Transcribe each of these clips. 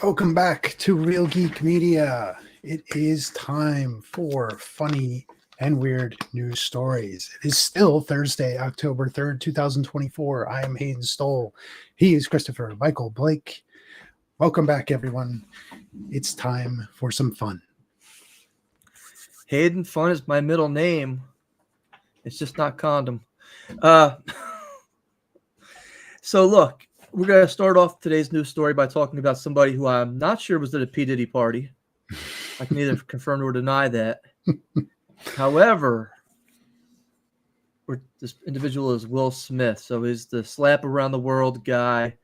Welcome back to Real Geek Media. It is time for funny and weird news stories. It is still Thursday, October 3rd, 2024. I am Hayden Stoll. He is Christopher Michael Blake. Welcome back, everyone. It's time for some fun. Hayden Fun is my middle name. It's just not condom. So look, we're going to start off today's news story by talking about somebody who I'm not sure was at a P. Diddy party. I can neither confirm nor deny that. However, this individual is Will Smith. So he's the slap around the world guy.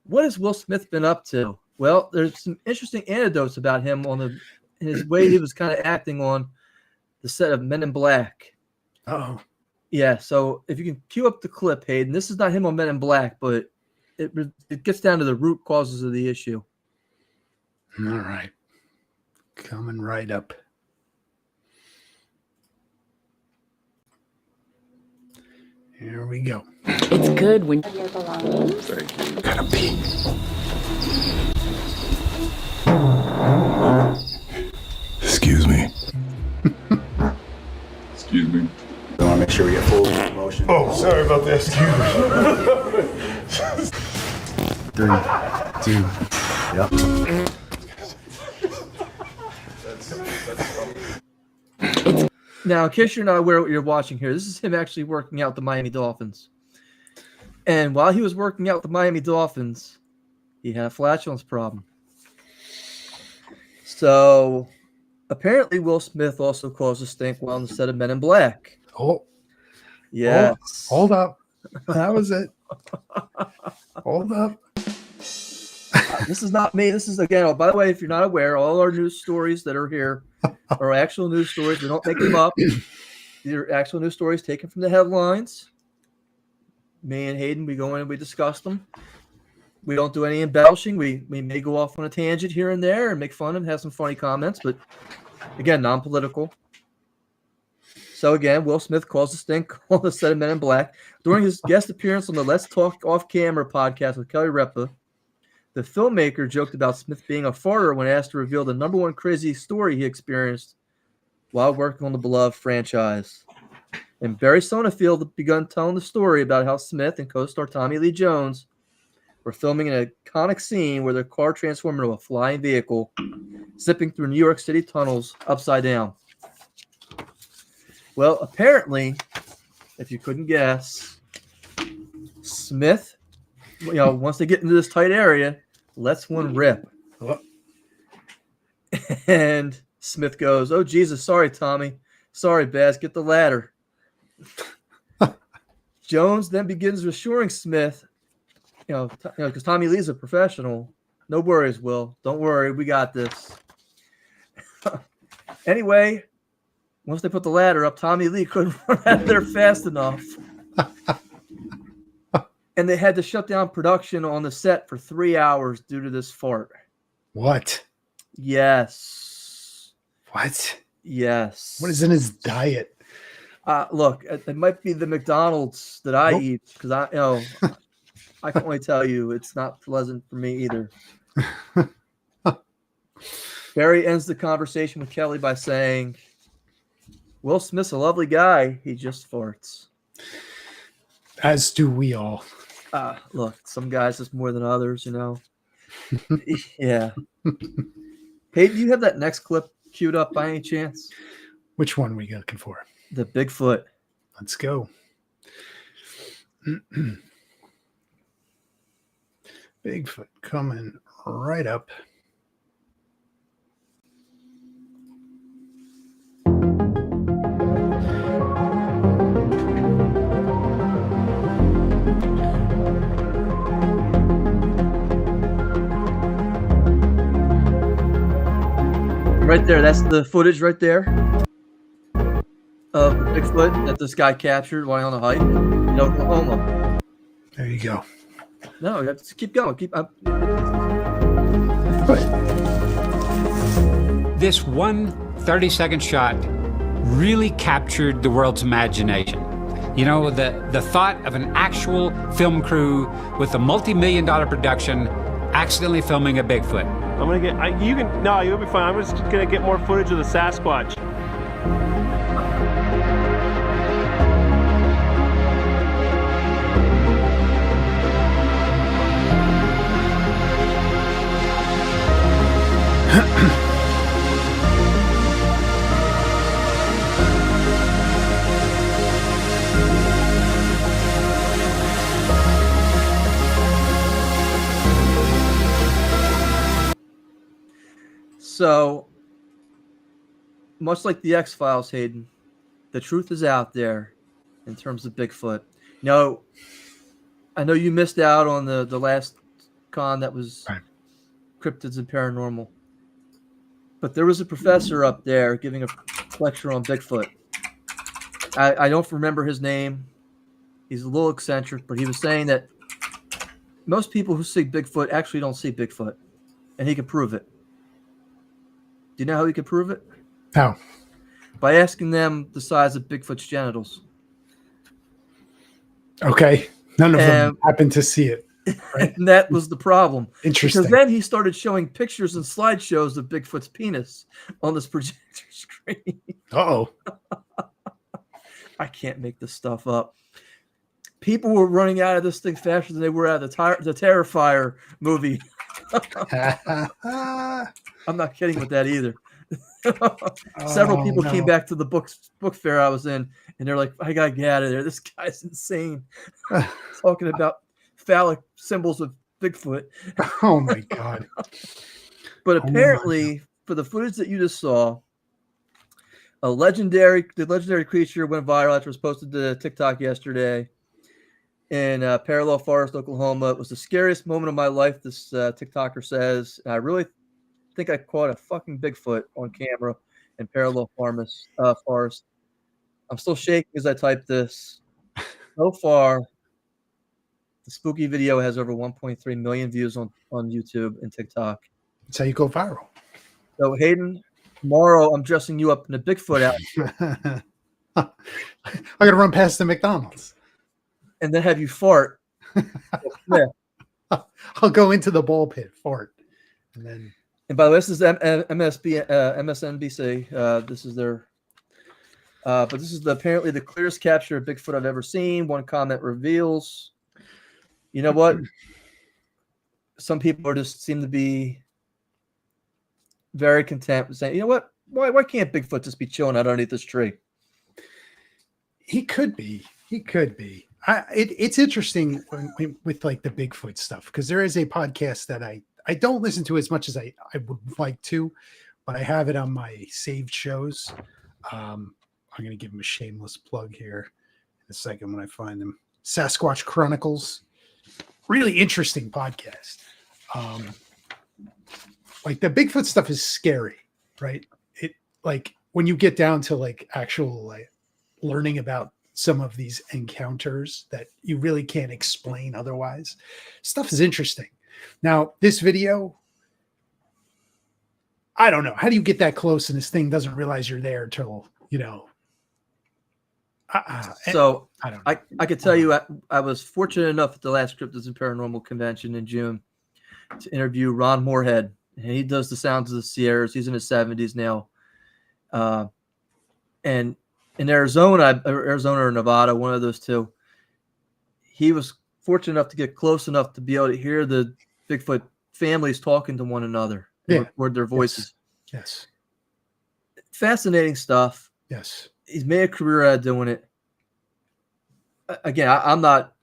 What has Will Smith been up to? Well, there's some interesting anecdotes about him on his way he was kind of acting on the set of Men in Black. Oh. Yeah, so if you can cue up the clip, Hayden, this is not him on Men in Black, but it gets down to the root causes of the issue. All right. Coming right up. Here we go. It's good when your belongings. Thank you. Gotta pee. Excuse me. Excuse me. I want to make sure we get full motion. Oh, sorry about that. Excuse me. 3, 2, yep. Now, in case you're not aware of what you're watching here, this is him actually working out the Miami Dolphins. And while he was working out the Miami Dolphins, he had a flatulence problem. So, apparently Will Smith also caused a stink while on the set of Men in Black. Oh. Yes. Oh, hold up. That was it. Hold up. This is not me. This is, again, by the way, if you're not aware, all our news stories that are here are actual news stories. We don't make them up. These are actual news stories taken from the headlines. Me and Hayden, we go in and we discuss them. We don't do any embellishing. We may go off on a tangent here and there and make fun and have some funny comments, but again, non-political. So again, Will Smith caused a stink on the set of Men in Black. During his guest appearance on the Let's Talk Off Camera podcast with Kelly Ripa, the filmmaker joked about Smith being a farter when asked to reveal the number one crazy story he experienced while working on the beloved franchise. And Barry Sonnenfeld begun telling the story about how Smith and co-star Tommy Lee Jones were filming an iconic scene where their car transformed into a flying vehicle, zipping through New York City tunnels upside down. Well, apparently, if you couldn't guess, Smith, once they get into this tight area, lets one rip. And Smith goes, "Oh, Jesus, sorry, Tommy. Sorry, Baz, get the ladder." Jones then begins reassuring Smith, because Tommy Lee's a professional. No worries, Will. Don't worry. We got this. Anyway, once they put the ladder up, Tommy Lee couldn't run out of there fast enough. And they had to shut down production on the set for 3 hours due to this fart. What? Yes. What? Yes. What is in his diet? Look, it might be the McDonald's that I eat, because I can only tell you it's not pleasant for me either. Barry ends the conversation with Kelly by saying, "Will Smith's a lovely guy. He just farts." As do we all. Look, some guys just more than others, Yeah. Hey, do you have that next clip queued up by any chance? Which one are we looking for? The Bigfoot. Let's go. Bigfoot coming right up. Right there, that's the footage right there of Bigfoot that this guy captured while on a hike in Oklahoma. There you go. No, you have to keep going. This one 30-second shot really captured the world's imagination. You know, the thought of an actual film crew with a multi-million-dollar production accidentally filming a Bigfoot. I'm gonna get. No, you'll be fine. I'm just gonna get more footage of the Sasquatch. So, much like the X-Files, Hayden, the truth is out there in terms of Bigfoot. Now, I know you missed out on the last con that was Right. Cryptids and Paranormal, but there was a professor up there giving a lecture on Bigfoot. I don't remember his name. He's a little eccentric, but he was saying that most people who see Bigfoot actually don't see Bigfoot, and he could prove it. Do you know how he could prove it? How? By asking them the size of Bigfoot's genitals. Okay. None of them happened to see it. Right? And that was the problem. Interesting. Because then he started showing pictures and slideshows of Bigfoot's penis on this projector screen. Uh-oh. I can't make this stuff up. People were running out of this thing faster than they were out of the Terrifier movie. I'm not kidding with that either. Several people came back to the book fair I was in, and they're like, I gotta get out of there. This guy's insane. Talking about phallic symbols of Bigfoot. Oh my God. But apparently, for the footage that you just saw, the legendary creature went viral after it was posted to TikTok yesterday in Parallel Forest, Oklahoma. It was the scariest moment of my life, this TikToker says. And I really think I caught a fucking Bigfoot on camera in Parallel Forest. I'm still shaking as I type this. So far, the spooky video has over 1.3 million views on YouTube and TikTok. That's how you go viral. So Hayden, tomorrow I'm dressing you up in a Bigfoot outfit. I'm gonna run past the McDonald's. And then have you fart. Yeah. I'll go into the ball pit, fart, and then. And by the way, this is MSNBC. This is their, but this is apparently the clearest capture of Bigfoot I've ever seen. One comment reveals. You know what? Some people just seem to be very content with saying, you know what? Why can't Bigfoot just be chilling out underneath this tree? He could be. He could be. It's interesting with like the Bigfoot stuff, because there is a podcast that I don't listen to as much as I would like to, but I have it on my saved shows. I'm going to give him a shameless plug here in a second when I find them. Sasquatch Chronicles. Really interesting podcast. Like the Bigfoot stuff is scary, right? It like when you get down to like actual like learning about some of these encounters that you really can't explain otherwise. Stuff is interesting. Now, this video, I don't know. How do you get that close and this thing doesn't realize you're there till, you know? So I don't know. I could tell you I was fortunate enough at the last Cryptids and Paranormal convention in June to interview Ron Moorhead. And he does the sounds of the Sierras. He's in his 70s now. And in Arizona or Nevada, one of those two, he was fortunate enough to get close enough to be able to hear the Bigfoot families talking to one another and record their voices. Yes. Fascinating stuff. Yes. He's made a career out of doing it. Again, I'm not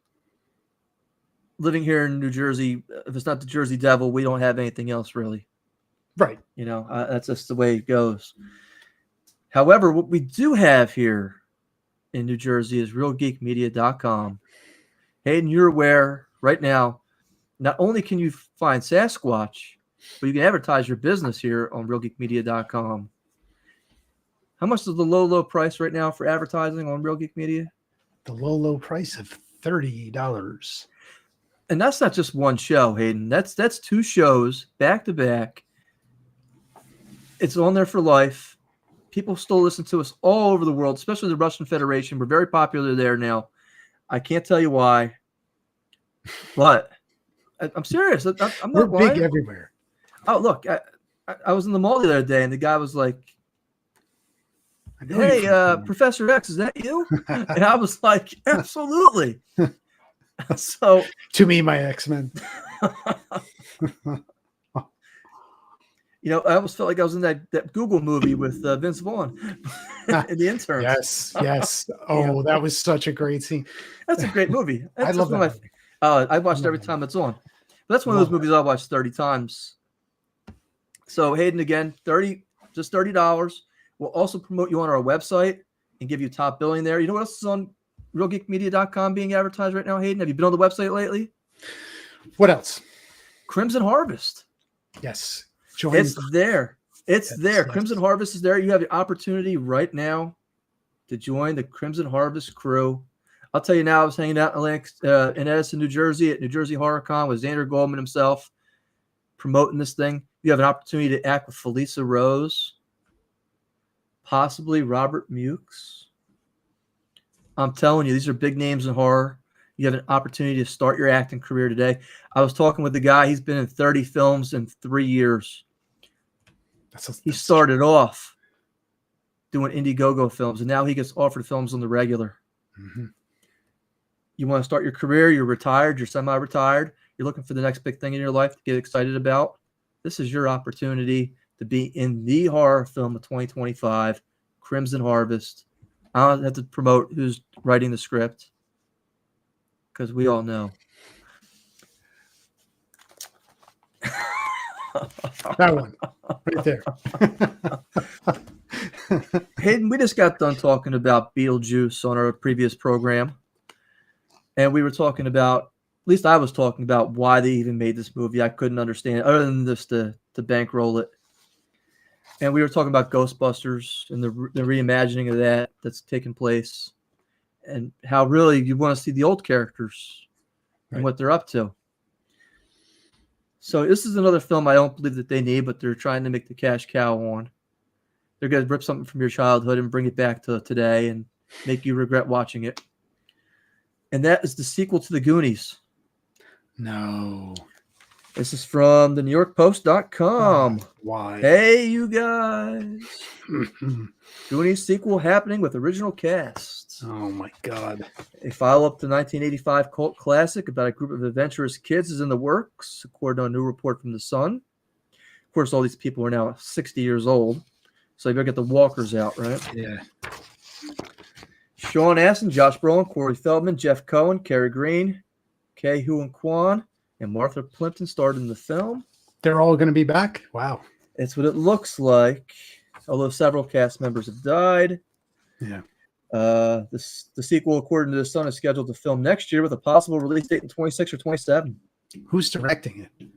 living here in New Jersey. If it's not the Jersey Devil, we don't have anything else really. Right. You know, that's just the way it goes. However, what we do have here in New Jersey is realgeekmedia.com. Hayden, you're aware right now, not only can you find Sasquatch, but you can advertise your business here on realgeekmedia.com. How much is the low price right now for advertising on Real Geek Media? The low price of $30. And that's not just one show, Hayden. That's two shows back to back. It's on there for life. People still listen to us all over the world, especially the Russian Federation. We're very popular there now. I can't tell you why, but I'm serious. I'm not We're lying. big everywhere. Oh, look, I was in the mall the other day, and the guy was like, I know you "Hey, from Professor X, is that you?" And I was like, "Absolutely." So, to me, my X-Men. I almost felt like I was in that Google movie with Vince Vaughn in The Interns. Yes. Oh, that was such a great scene. That's a great movie. I That's love one that of movie. I watched love every that time it's on. But that's one of Love those movies I watched 30 times. So Hayden, again, just $30. We'll also promote you on our website and give you top billing there. You know what else is on realgeekmedia.com being advertised right now, Hayden? Have you been on the website lately? What else? Crimson Harvest. Yes. Join. It's there. It's there. Yes. Crimson Harvest is there. You have the opportunity right now to join the Crimson Harvest crew. I'll tell you now, I was hanging out in Edison, New Jersey at New Jersey Horror Con with Xander Goldman himself promoting this thing. You have an opportunity to act with Felisa Rose, possibly Robert Mukes. I'm telling you, these are big names in horror. You have an opportunity to start your acting career today. I was talking with the guy. He's been in 30 films in 3 years. He started off doing Indiegogo films, and now he gets offered films on the regular. Mm-hmm. You want to start your career, you're retired, you're semi-retired, you're looking for the next big thing in your life to get excited about. This is your opportunity to be in the horror film of 2025, Crimson Harvest. I don't have to promote who's writing the script because we all know. That one right there. Hayden, we just got done talking about Beetlejuice on our previous program. And we were talking about, at least I was talking about why they even made this movie. I couldn't understand other than just to bankroll it. And we were talking about Ghostbusters and the reimagining of that's taken place and how really you want to see the old characters and what they're up to. So this is another film I don't believe that they need, but they're trying to make the cash cow on. They're going to rip something from your childhood and bring it back to today and make you regret watching it. And that is the sequel to The Goonies. No. This is from the NewYorkPost.com. Why? Hey, you guys. Goonies sequel happening with original cast. Oh, my God. A follow-up to 1985 cult classic about a group of adventurous kids is in the works, according to a new report from The Sun. Of course, all these people are now 60 years old, so you better get the walkers out, right? Yeah. Sean Astin, Josh Brolin, Corey Feldman, Jeff Cohen, Kerry Green, Kei Huan Kwan, and Martha Plimpton starred in the film. They're all going to be back? Wow. It's what it looks like, although several cast members have died. Yeah. The sequel, according to The Sun, is scheduled to film next year with a possible release date in 26 or 27. Who's directing it?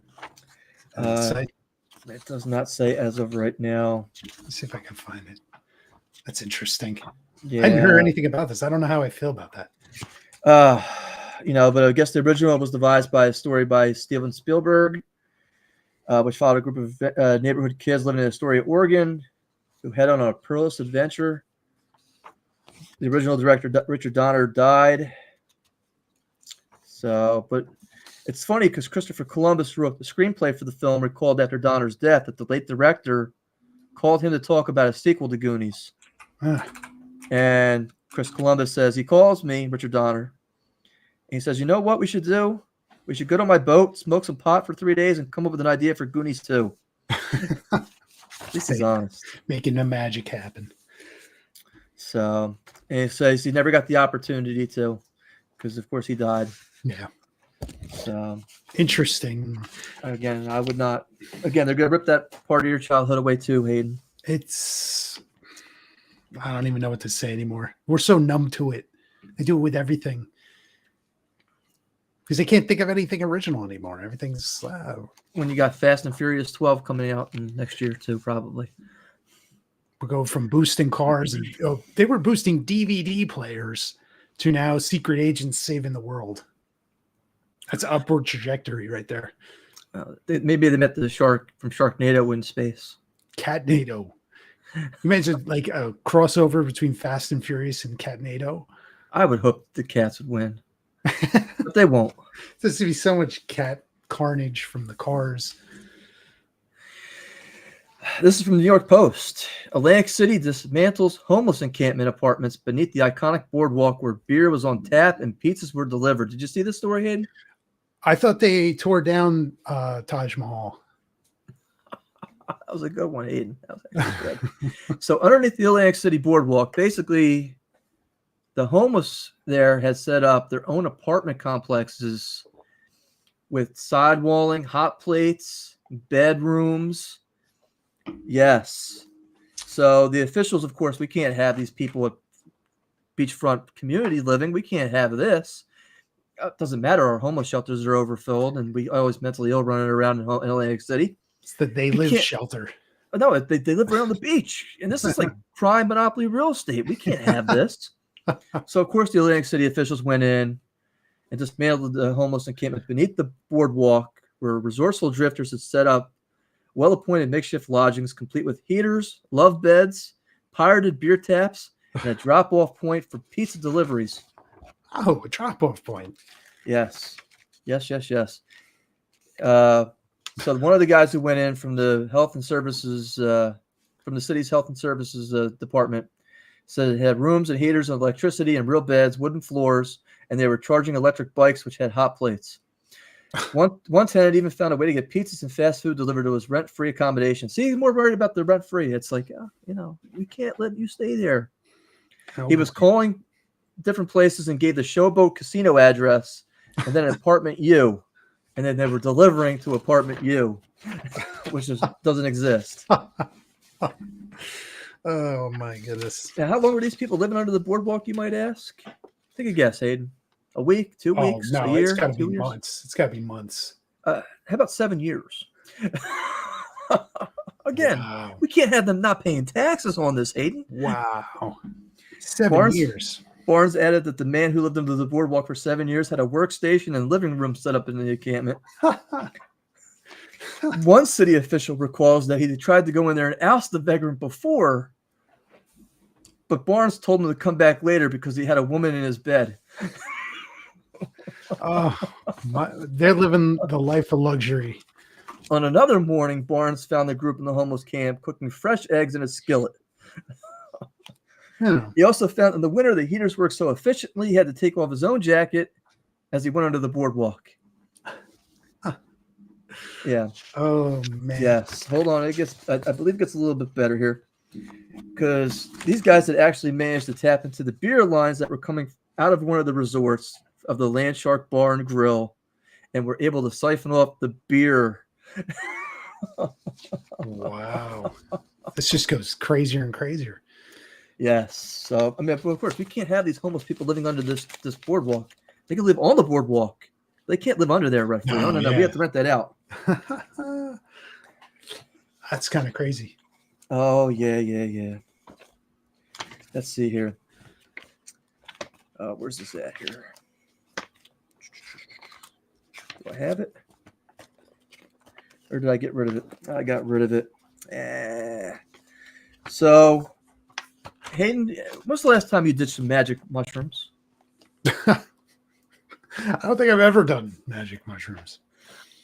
It does not say as of right now. Let's see if I can find it. That's interesting. Yeah. I hadn't heard anything about this. I don't know how I feel about that. But I guess the original was devised by a story by Steven Spielberg, which followed a group of neighborhood kids living in Astoria, Oregon, who head on a perilous adventure. The original director, Richard Donner, died. But it's funny because Christopher Columbus wrote the screenplay for the film, recalled after Donner's death that the late director called him to talk about a sequel to Goonies. And Chris Columbus says, he calls me, Richard Donner, and he says, you know what we should do? We should go to my boat, smoke some pot for 3 days, and come up with an idea for Goonies 2. This is honest. Making the magic happen. So, and he says he never got the opportunity to, because of course he died. Yeah. So interesting. Again, I would not. Again, they're gonna rip that part of your childhood away too, Hayden. I don't even know what to say anymore. We're so numb to it. They do it with everything. Because they can't think of anything original anymore. Everything's when you got Fast and Furious 12 coming out next year too, probably. We go from boosting cars and they were boosting DVD players to now secret agents saving the world. That's an upward trajectory right there. Maybe they met the shark from Sharknado in space. Catnado. You mentioned like a crossover between Fast and Furious and Catnado. I would hope the cats would win, but they won't. There's going to be so much cat carnage from the cars. This is from the New York Post. Atlantic City dismantles homeless encampment apartments beneath the iconic boardwalk where beer was on tap and pizzas were delivered. Did you see this story, Hayden? I thought they tore down Taj Mahal. That was a good one, Hayden. That was actually good. So underneath the Atlantic City boardwalk, basically the homeless there had set up their own apartment complexes with sidewalling, hot plates, bedrooms. Yes. So the officials, of course, we can't have these people at beachfront community living. We can't have this. It doesn't matter. Our homeless shelters are overfilled, and we always mentally ill running around in Atlantic City. It's the They Live shelter. No, they live around the beach, and this is like prime monopoly real estate. We can't have this. So, of course, the Atlantic City officials went in and dismantled the homeless encampment beneath the boardwalk where resourceful drifters had set up well-appointed makeshift lodgings complete with heaters, love beds, pirated beer taps, and a drop-off point for pizza deliveries. Oh, a drop-off point. Yes. So one of the guys who went in from the health and services, from the city's health and services department, said it had rooms and heaters and electricity and real beds, wooden floors, and they were charging electric bikes which had hot plates. One tenant even found a way to get pizzas and fast food delivered to his rent-free accommodation. See, he's more worried about the rent-free. It's like, we can't let you stay there. He was calling different places and gave the Showboat Casino address and then apartment U. And then they were delivering to apartment U, which doesn't exist. Oh, my goodness. Now, how long were these people living under the boardwalk, you might ask? Take a guess, Hayden. A week, 2 weeks, no, a year, it's got to 2 be years? months. It's got to be months. How about 7 years? Again, Wow. we can't have them not paying taxes on this, Hayden. Wow. 7 years. Barnes added that the man who lived under the boardwalk for 7 years had a workstation and living room set up in the encampment. One city official recalls that he tried to go in there and oust the vagrant before, but Barnes told him to come back later because he had a woman in his bed. They're living the life of luxury. On another morning, Barnes found the group in the homeless camp cooking fresh eggs in a skillet. Yeah. He also found in the winter the heaters worked so efficiently he had to take off his own jacket as he went under the boardwalk. Yeah. Oh, man. Yes. Hold on. I believe it gets a little bit better here because these guys had actually managed to tap into the beer lines that were coming out of one of the resorts of the Land Shark Bar and Grill and were able to siphon off the beer. Wow. This just goes crazier and crazier. Yes. So, I mean, of course, we can't have these homeless people living under this boardwalk. They can live on the boardwalk. They can't live under there, right? No. Yeah. We have to rent that out. That's kind of crazy. Oh, yeah. Let's see here. Where's this at here? Do I have it? Or did I get rid of it? I got rid of it. So, Hayden, when's the last time you did some magic mushrooms? I don't think I've ever done magic mushrooms.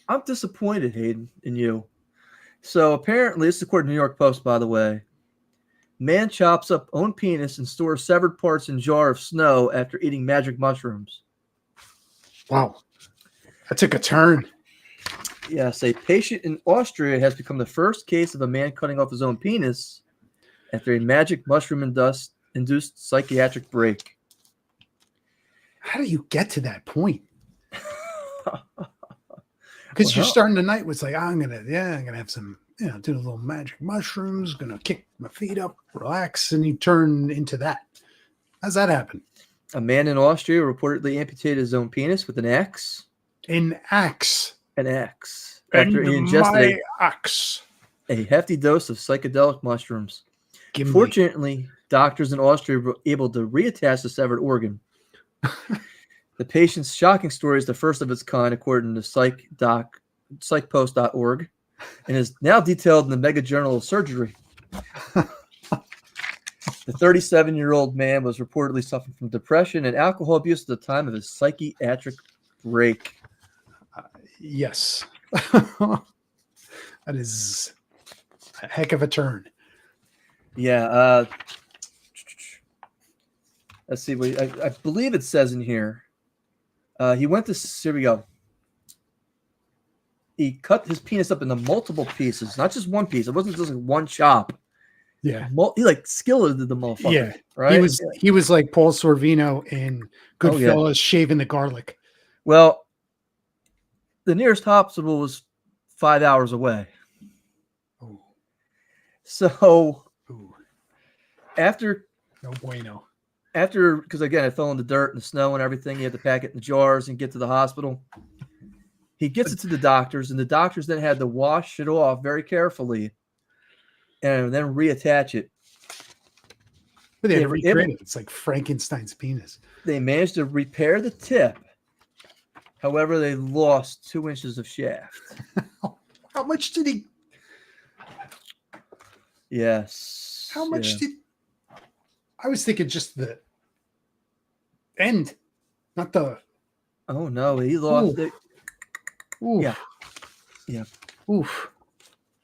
I'm disappointed, Hayden, in you. So apparently, this is according to New York Post, by the way. Man chops up own penis and stores severed parts in jar of snow after eating magic mushrooms. Wow. That took a turn. Yes, a patient in Austria has become the first case of a man cutting off his own penis after a magic mushroom-induced psychiatric break. How do you get to that point? Because you're starting the night with like, I'm gonna have some, do a little magic mushrooms, gonna kick my feet up, relax, and you turn into that. How's that happen? A man in Austria reportedly amputated his own penis with an axe. An axe. After he ingested axe. a hefty dose of psychedelic mushrooms. Give me. Fortunately, doctors in Austria were able to reattach the severed organ. The patient's shocking story is the first of its kind, according to psychpost.org, and is now detailed in the Mega Journal of Surgery. The 37-year-old man was reportedly suffering from depression and alcohol abuse at the time of his psychiatric break. Yes. That is A heck of a turn. Yeah. Let's see. I believe it says in here. He went to. Here we go. He cut his penis up into multiple pieces, not just one piece. It wasn't just like one chop. Yeah. He like skilleted the motherfucker. Yeah. Right. He was like Paul Sorvino in Goodfellas Oh, yeah. shaving the garlic. Well, the nearest hospital was 5 hours away. Ooh. So Ooh. after No bueno. because again, it fell in the dirt and the snow and everything. He had to pack it in the jars and get to the hospital. He gets it to the doctors, and the doctors then had to wash it off very carefully and then reattach it. But they had to recreate it. It's like Frankenstein's penis. They managed to repair the tip. However, they lost 2 inches of shaft. How much did he? Yes. How much did? I was thinking just the end, not the. Oh no, he lost it. Oof. Yeah. Yeah. Oof.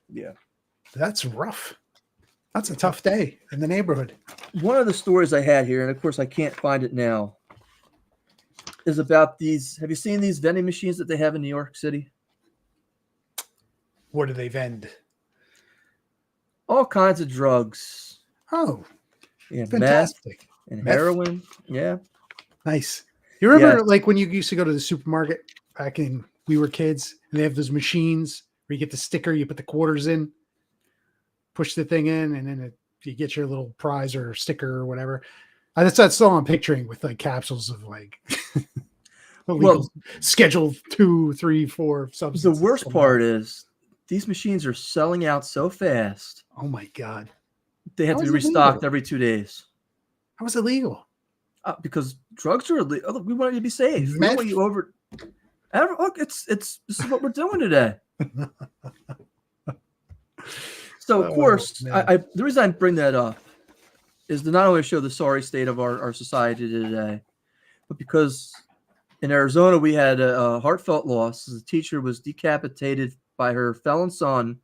Yeah. That's rough. That's a tough day in the neighborhood. One of the stories I had here, and of course I can't find it now, is about these. Have you seen these vending machines that they have in New York City? What do they vend? All kinds of drugs. Oh, Yeah, meth fantastic. and Meth? heroin. Yeah. Nice. You remember Yeah. like when you used to go to the supermarket back in we were kids and they have those machines where you get the sticker, you put the quarters in, push the thing in, and then you get your little prize or sticker or whatever. That's all I'm picturing with like capsules of like illegal schedule 2, 3, 4 substances. The worst part is these machines are selling out so fast. Oh my God. They have How to be is it restocked legal? every 2 days. How is it legal? Because drugs are illegal. We want you to be safe. We don't want you over. Look, this is what we're doing today. So of course, the reason I bring that up is to not only show the sorry state of our society today, but because in Arizona we had a heartfelt loss. The teacher was decapitated by her felon son,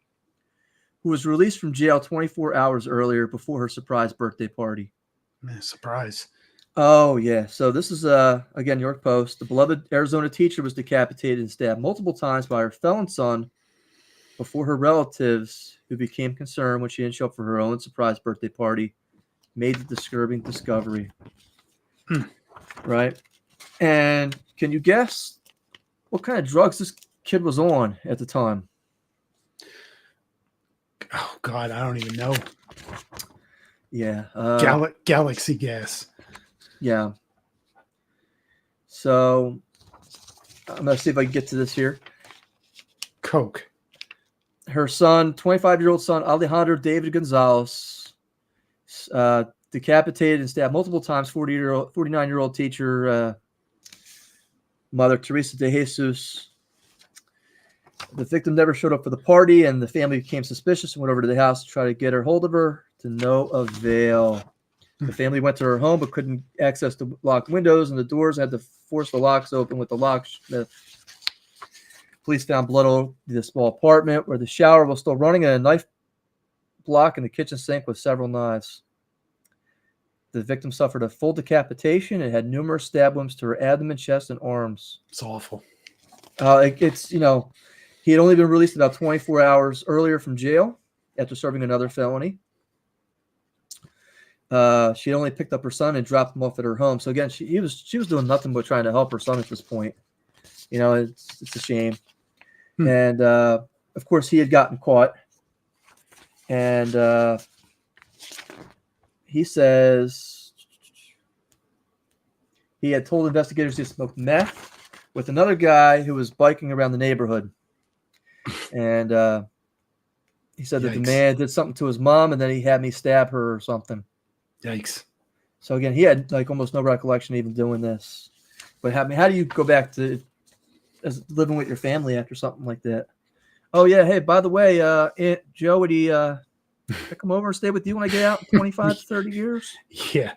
who was released from jail 24 hours earlier before her surprise birthday party. Man, surprise. Oh, yeah. So this is, again, New York Post. The beloved Arizona teacher was decapitated and stabbed multiple times by her felon son before her relatives, who became concerned when she didn't show up for her own surprise birthday party, made the disturbing discovery. Right? And can you guess what kind of drugs this kid was on at the time? Oh God, I don't even know. Yeah. Galaxy gas. Yeah. So I'm going to see if I can get to this here. Coke. Her son, 25-year-old son, Alejandro David Gonzalez, decapitated and stabbed multiple times 49-year-old teacher, mother Teresa de Jesus. The victim never showed up for the party, and the family became suspicious and went over to the house to try to get her hold of her, to no avail. The family went to her home but couldn't access the locked windows and the doors, and had to force the locks open with the locks. The police found blood over the small apartment where the shower was still running, and a knife block in the kitchen sink with several knives. The victim suffered a full decapitation and had numerous stab wounds to her abdomen, chest, and arms. It's awful. It's, he had only been released about 24 hours earlier from jail after serving another felony. She only picked up her son and dropped him off at her home. So again, she was doing nothing but trying to help her son at this point. It's a shame. And of course, he had gotten caught, and he says he had told investigators he smoked meth with another guy who was biking around the neighborhood, and he said that the man did something to his mom, and then he had me stab her or something. Yikes. So again, he had like almost no recollection of even doing this. But how do you go back to living with your family after something like that? Oh yeah, hey, by the way, Aunt Joe, would he come over and stay with you when I get out in 25 to 30 years? Yeah,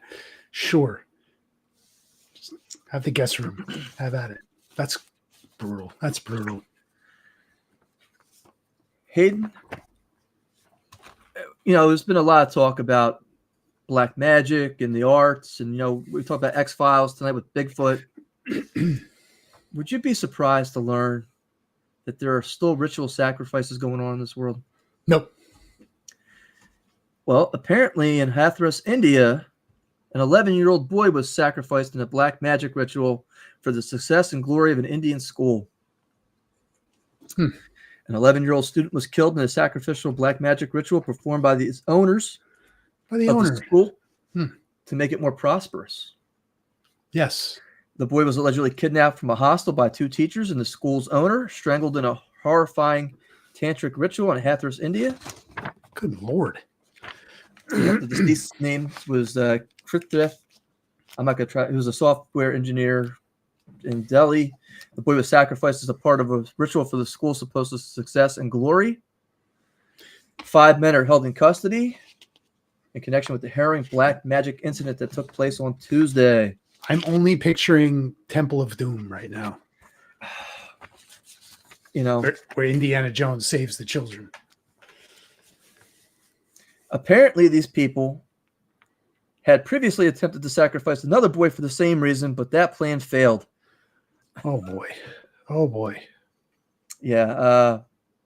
sure. Just have the guest room. Have at it. That's brutal. That's brutal. Hayden, there's been a lot of talk about black magic and the arts, and we talked about X-Files tonight with Bigfoot. Would you be surprised to learn that there are still ritual sacrifices going on in this world? Nope. Well, apparently in Hathras, India, an 11-year-old boy was sacrificed in a black magic ritual for the success and glory of an Indian school. An 11-year-old student was killed in a sacrificial black magic ritual performed by the owners of the school to make it more prosperous. Yes. The boy was allegedly kidnapped from a hostel by 2 teachers and the school's owner, strangled in a horrifying tantric ritual in Hathras, India. Good Lord. The deceased's name was Krithdev. I'm not going to try. He was a software engineer in Delhi. The boy was sacrificed as a part of a ritual for the school's supposed success and glory. 5 men are held in custody in connection with the harrowing black magic incident that took place on Tuesday. I'm only picturing Temple of Doom right now. Where Indiana Jones saves the children. Apparently, these people had previously attempted to sacrifice another boy for the same reason, but that plan failed. Oh, boy. Oh, boy. Yeah.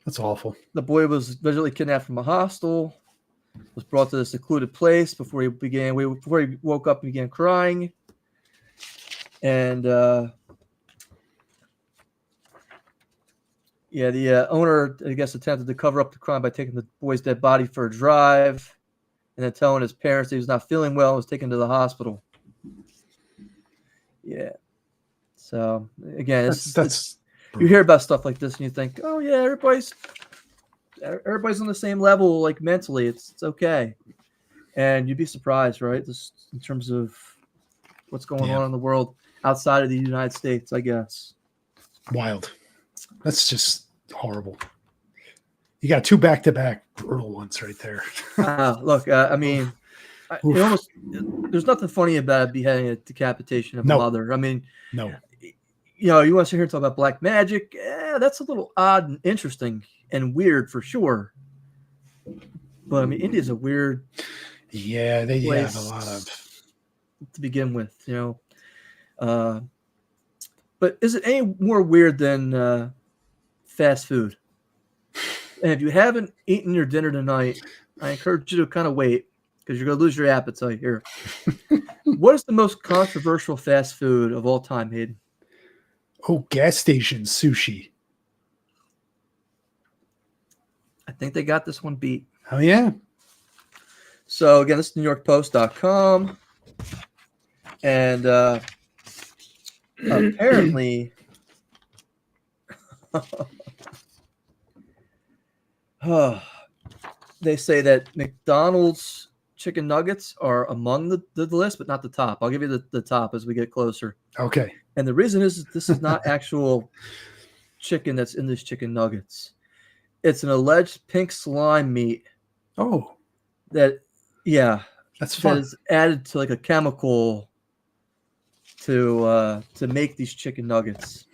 That's awful. The boy was visually kidnapped from a hostel, was brought to a secluded place before he woke up and began crying. And the owner, I guess, attempted to cover up the crime by taking the boy's dead body for a drive and then telling his parents that he was not feeling well and was taken to the hospital. Yeah. So, again, it's you hear about stuff like this and you think, oh, yeah, everybody's on the same level, like mentally. It's okay. And you'd be surprised, right? Just in terms of what's going on in the world outside of the United States, I guess. Wild. That's just horrible. You got 2 back-to-back brutal ones right there. Look, I mean, there's nothing funny about a beheading, a decapitation of a mother. I mean, no. You want to sit here and talk about black magic? Yeah, that's a little odd and interesting and weird for sure. But I mean, India's a weird. Yeah, they have a lot of. To begin with, but is it any more weird than fast food? And if you haven't eaten your dinner tonight, I encourage you to kind of wait because you're going to lose your appetite here. What is the most controversial fast food of all time, Hayden? Oh, gas station sushi. I think they got this one beat. Oh, yeah. So, again, this is NewYorkPost.com. And apparently, they say that McDonald's chicken nuggets are among the list, but not the top. I'll give you the top as we get closer. Okay. And the reason is this is not actual chicken that's in these chicken nuggets. It's an alleged pink slime meat. Oh. That's fun. That is added to like a chemical to make these chicken nuggets.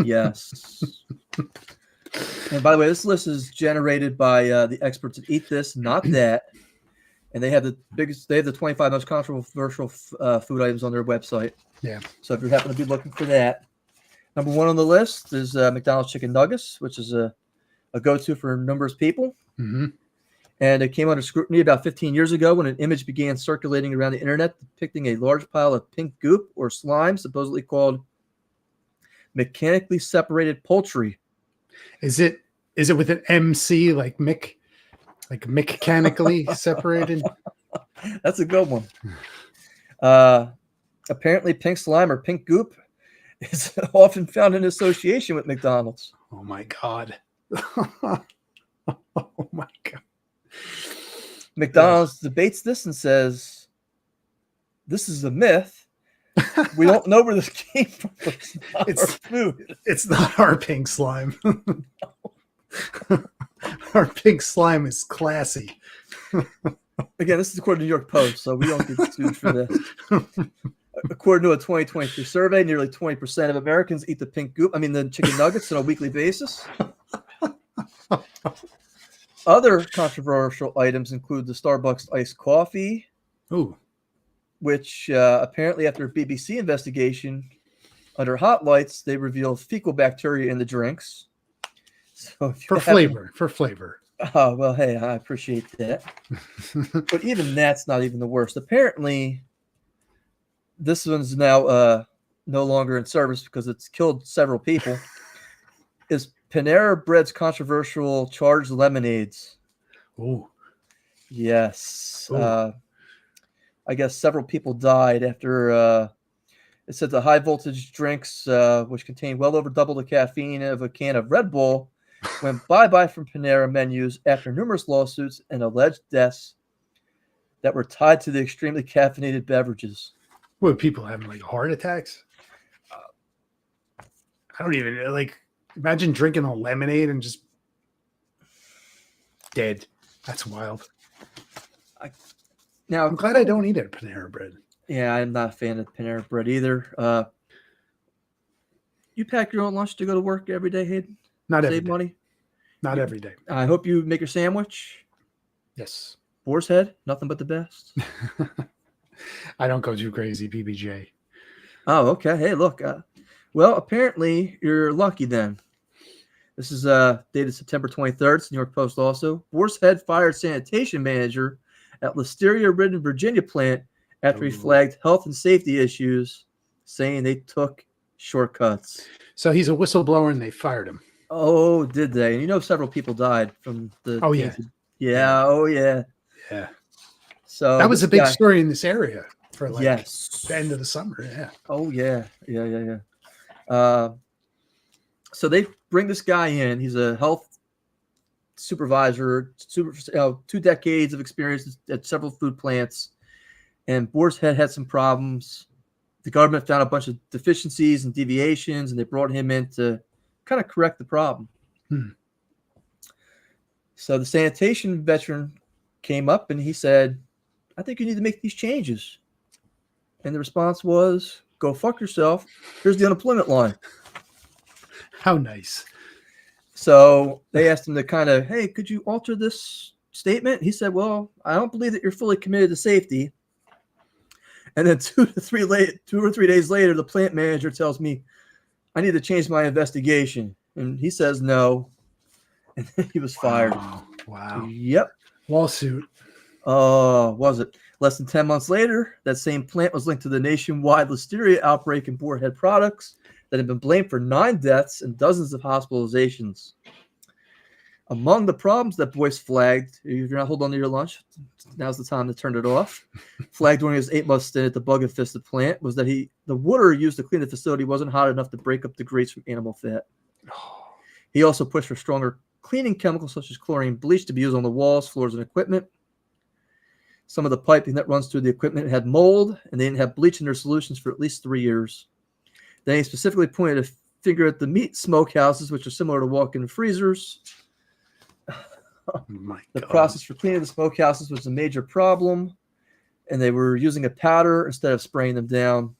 Yes. And by the way, this list is generated by the experts that eat this, not that. And they have the 25 most controversial food items on their website. Yeah. So if you happen to be looking for that, number 1 on the list is McDonald's chicken nuggets, which is a go-to for numerous people. Mm-hmm. And it came under scrutiny about 15 years ago when an image began circulating around the internet depicting a large pile of pink goop or slime, supposedly called mechanically separated poultry. Is it with an MC like Mick? Like mechanically separated? That's a good one. Apparently, pink slime or pink goop is often found in association with McDonald's. Oh, my God. Oh, my God. McDonald's debates this and says, this is a myth. We don't know where this came from. It's not our pink slime. Our pink slime is classy. Again, this is according to the New York Post, so we don't get sued for this. According to a 2023 survey, nearly 20% of Americans eat the chicken nuggets on a weekly basis. Other controversial items include the Starbucks iced coffee, Ooh. which apparently after a BBC investigation under hot lights, they revealed fecal bacteria in the drinks. So if you For happen- flavor. Oh, well, hey, I appreciate that. But even that's not even the worst. Apparently, this one's now no longer in service because it's killed several people. Is Panera Bread's controversial charged lemonades. Ooh. Yes. Ooh. I guess several people died after it said the high voltage drinks, which contain well over double the caffeine of a can of Red Bull, went bye-bye from Panera menus after numerous lawsuits and alleged deaths that were tied to the extremely caffeinated beverages. What, people having like heart attacks? I don't even like imagine drinking a lemonade and just dead. That's wild. Now, I'm glad I don't eat it at Panera Bread. yeah, I'm not a fan of Panera Bread either. You pack your own lunch to go to work every day, Hayden? Not every Save day. money? Not every day. I hope you make your sandwich. Yes. Boar's head, nothing but the best. I don't go too crazy, PBJ. Oh, okay. Hey, look. Well, apparently you're lucky then. This is dated September 23rd. It's New York Post also. Boar's Head fired sanitation manager at Listeria-ridden Virginia plant after he flagged health and safety issues, saying they took shortcuts. So he's a whistleblower and they fired him. Oh, did they? And you know several people died from the... Oh, yeah. Yeah, oh, yeah. Yeah. So That was a this big guy- story in this area for like Yes. the end of the summer. Yeah. Oh, yeah. Yeah. So they bring this guy in. He's a health supervisor, 2 decades of experience at several food plants. And Boar's Head had some problems. The government found a bunch of deficiencies and deviations, and they brought him in to kind of correct the problem. So the sanitation veteran came up and he said, I think you need to make these changes. And the response was, go fuck yourself. Here's the unemployment line. How nice. So they asked him to kind of, hey, could you alter this statement? He said, well, I don't believe that you're fully committed to safety. And then 2 or 3 days later, the plant manager tells me, I need to change my investigation. And he says no. And then he was fired. Wow. Yep. Lawsuit. Oh, was it? Less than 10 months later, that same plant was linked to the nationwide listeria outbreak in Boar's Head products that had been blamed for 9 deaths and dozens of hospitalizations. Among the problems that Boyce flagged, if you're not holding on to your lunch, now's the time to turn it off. Flagged during his 8-month stint at the bug-infested plant was that the water used to clean the facility wasn't hot enough to break up the grease from animal fat. He also pushed for stronger cleaning chemicals such as chlorine bleach to be used on the walls, floors, and equipment. Some of the piping that runs through the equipment had mold, and they didn't have bleach in their solutions for at least 3 years. Then he specifically pointed a finger at the meat smokehouses, which are similar to walk-in freezers. The process for cleaning the smokehouses was a major problem, and they were using a powder instead of spraying them down.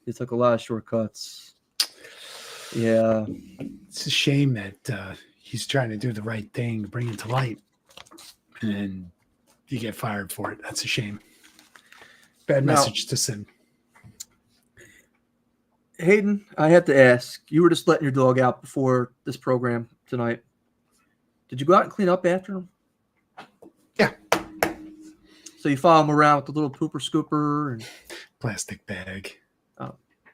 They took a lot of shortcuts. Yeah. It's a shame that he's trying to do the right thing to bring it to light, and you get fired for it. That's a shame. Bad message to send. Hayden, I have to ask, you were just letting your dog out before this program tonight. Did you go out and clean up after him? Yeah. So you follow him around with the little pooper scooper and Plastic bag.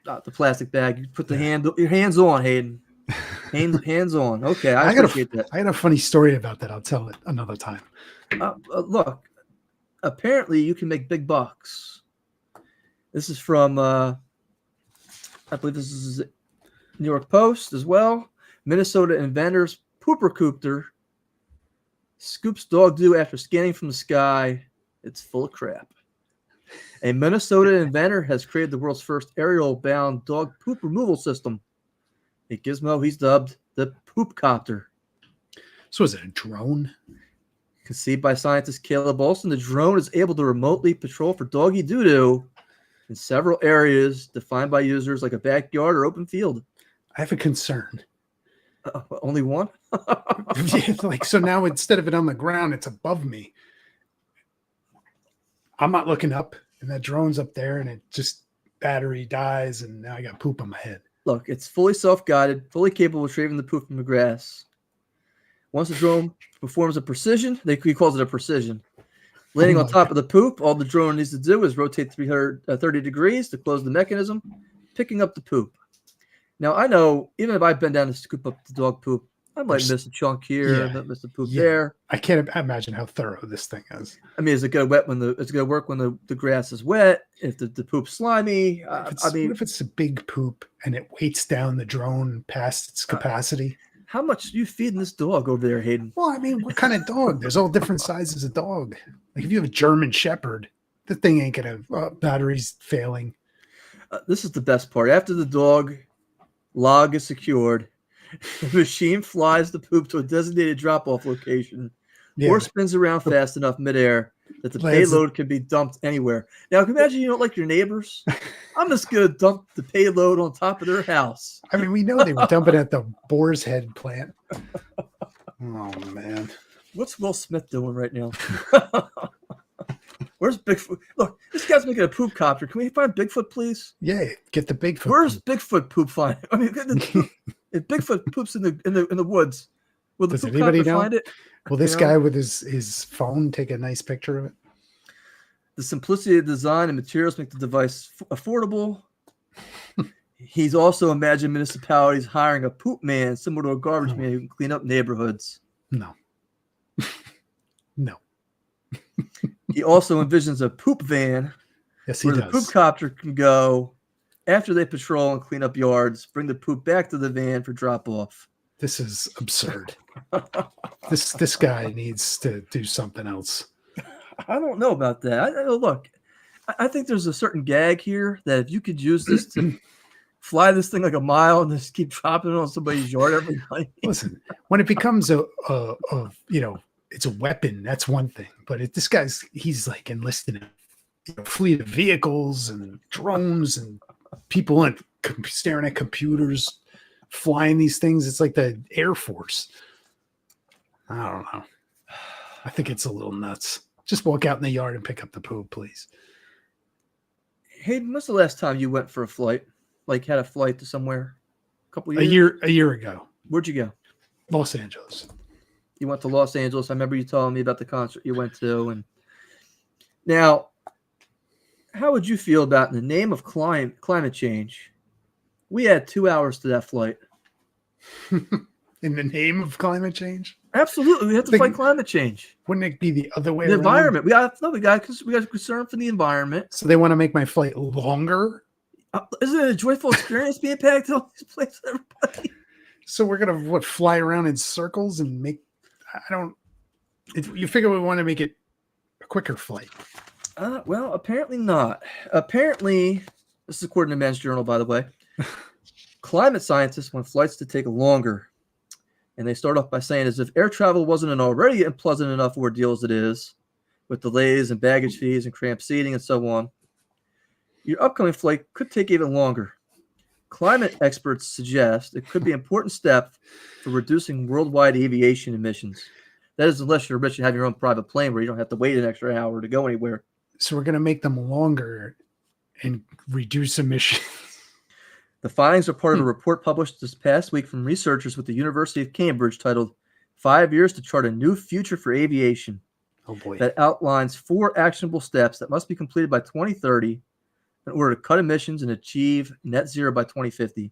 the plastic bag. You put your hands on, Hayden. Hands on. Okay, I appreciate that. I got a funny story about that. I'll tell it another time. Look, apparently you can make big bucks. This is from, I believe this is New York Post as well. Minnesota inventors pooper coopter scoops dog doo after scanning from the sky. It's full of crap. A Minnesota inventor has created the world's first aerial-bound dog poop removal system. A gizmo he's dubbed the poop copter. So is it a drone? Conceived by scientist Caleb Olson, the drone is able to remotely patrol for doggy doo-doo in several areas defined by users like a backyard or open field. I have a concern. Only one? Yeah, like, so now instead of it on the ground, it's above me. I'm not looking up, and that drone's up there, and it just battery dies, and now I got poop on my head. Look, it's fully self-guided, fully capable of retrieving the poop from the grass. Once the drone performs a precision, he calls it a precision. Landing on top of the poop, all the drone needs to do is rotate 330 degrees to close the mechanism, picking up the poop. Now, I know, even if I bend down to scoop up the dog poop, I might miss a chunk here, miss a poop there. I can't imagine how thorough this thing is. I mean, is it gonna work when the grass is wet? If the poop's slimy, What if it's a big poop and it weights down the drone past its capacity? How much are you feeding this dog over there, Hayden? Well, I mean, what kind of dog? There's all different sizes of dog. Like if you have a German Shepherd, the thing ain't gonna batteries failing. This is the best part. After the dog log is secured, the machine flies the poop to a designated drop-off location or spins around fast enough midair that the payload can be dumped anywhere. Now, can you imagine you don't like your neighbors? I'm just going to dump the payload on top of their house. I mean, we know they were dumping at the Boar's Head plant. Oh, man. What's Will Smith doing right now? Where's Bigfoot? Look, this guy's making a poop copter. Can we find Bigfoot, please? Yeah, get the Bigfoot. Where's Bigfoot poop find? I mean, if Bigfoot poops in the woods, will the poop copter find it? Will this guy with his phone take a nice picture of it? The simplicity of design and materials make the device affordable. He's also imagined municipalities hiring a poop man similar to a garbage man who can clean up neighborhoods. No. No. He also envisions a poop van where the poop copter can go after they patrol and clean up yards, bring the poop back to the van for drop off. This is absurd. This guy needs to do something else. I don't know about that. Look, I think there's a certain gag here that if you could use this to fly this thing like a mile and just keep dropping it on somebody's yard every night. Listen, when it becomes it's a weapon, that's one thing. But he's like enlisted in a fleet of vehicles and drones and people staring at computers, flying these things. It's like the Air Force. I don't know. I think it's a little nuts. Just walk out in the yard and pick up the poop, please. Hayden, when's the last time you went for a flight? Like had a flight to somewhere? A couple years? A year ago. Where'd you go? Los Angeles. You went to Los Angeles. I remember you telling me about the concert you went to. And now, how would you feel about in the name of climate change? We had 2 hours to that flight. In the name of climate change? Absolutely, we have to fight climate change. Wouldn't it be the other way around? The environment. We got concern for the environment. So they want to make my flight longer? Isn't it a joyful experience being packed to all these places, everybody? So we're gonna fly around in circles and make? You figure we want to make it a quicker flight? Well, apparently not. Apparently, this is according to Men's Journal, by the way. Climate scientists want flights to take longer. And they start off by saying, as if air travel wasn't an already unpleasant enough ordeal as it is, with delays and baggage fees and cramped seating and so on, your upcoming flight could take even longer. Climate experts suggest it could be an important step for reducing worldwide aviation emissions. That is, unless you're rich and have your own private plane where you don't have to wait an extra hour to go anywhere. So we're going to make them longer and reduce emissions. The findings are part of a report published this past week from researchers with the University of Cambridge titled 5 Years to Chart a New Future for Aviation. Oh boy. That outlines 4 actionable steps that must be completed by 2030 in order to cut emissions and achieve net zero by 2050.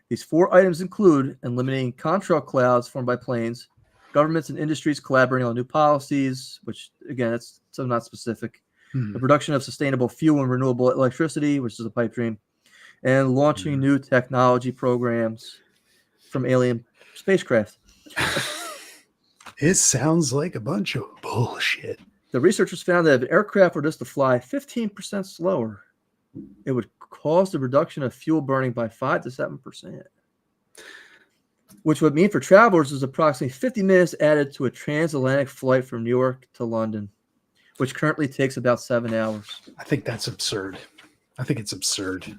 These 4 items include eliminating contrail clouds formed by planes, governments and industries collaborating on new policies, which again, that's so not specific, the production of sustainable fuel and renewable electricity, which is a pipe dream, and launching new technology programs from alien spacecraft. It sounds like a bunch of bullshit. The researchers found that if an aircraft were just to fly 15% slower, it would cause the reduction of fuel burning by 5 to 7%, which would mean for travelers is approximately 50 minutes added to a transatlantic flight from New York to London, which currently takes about 7 hours. I think that's absurd. I think it's absurd.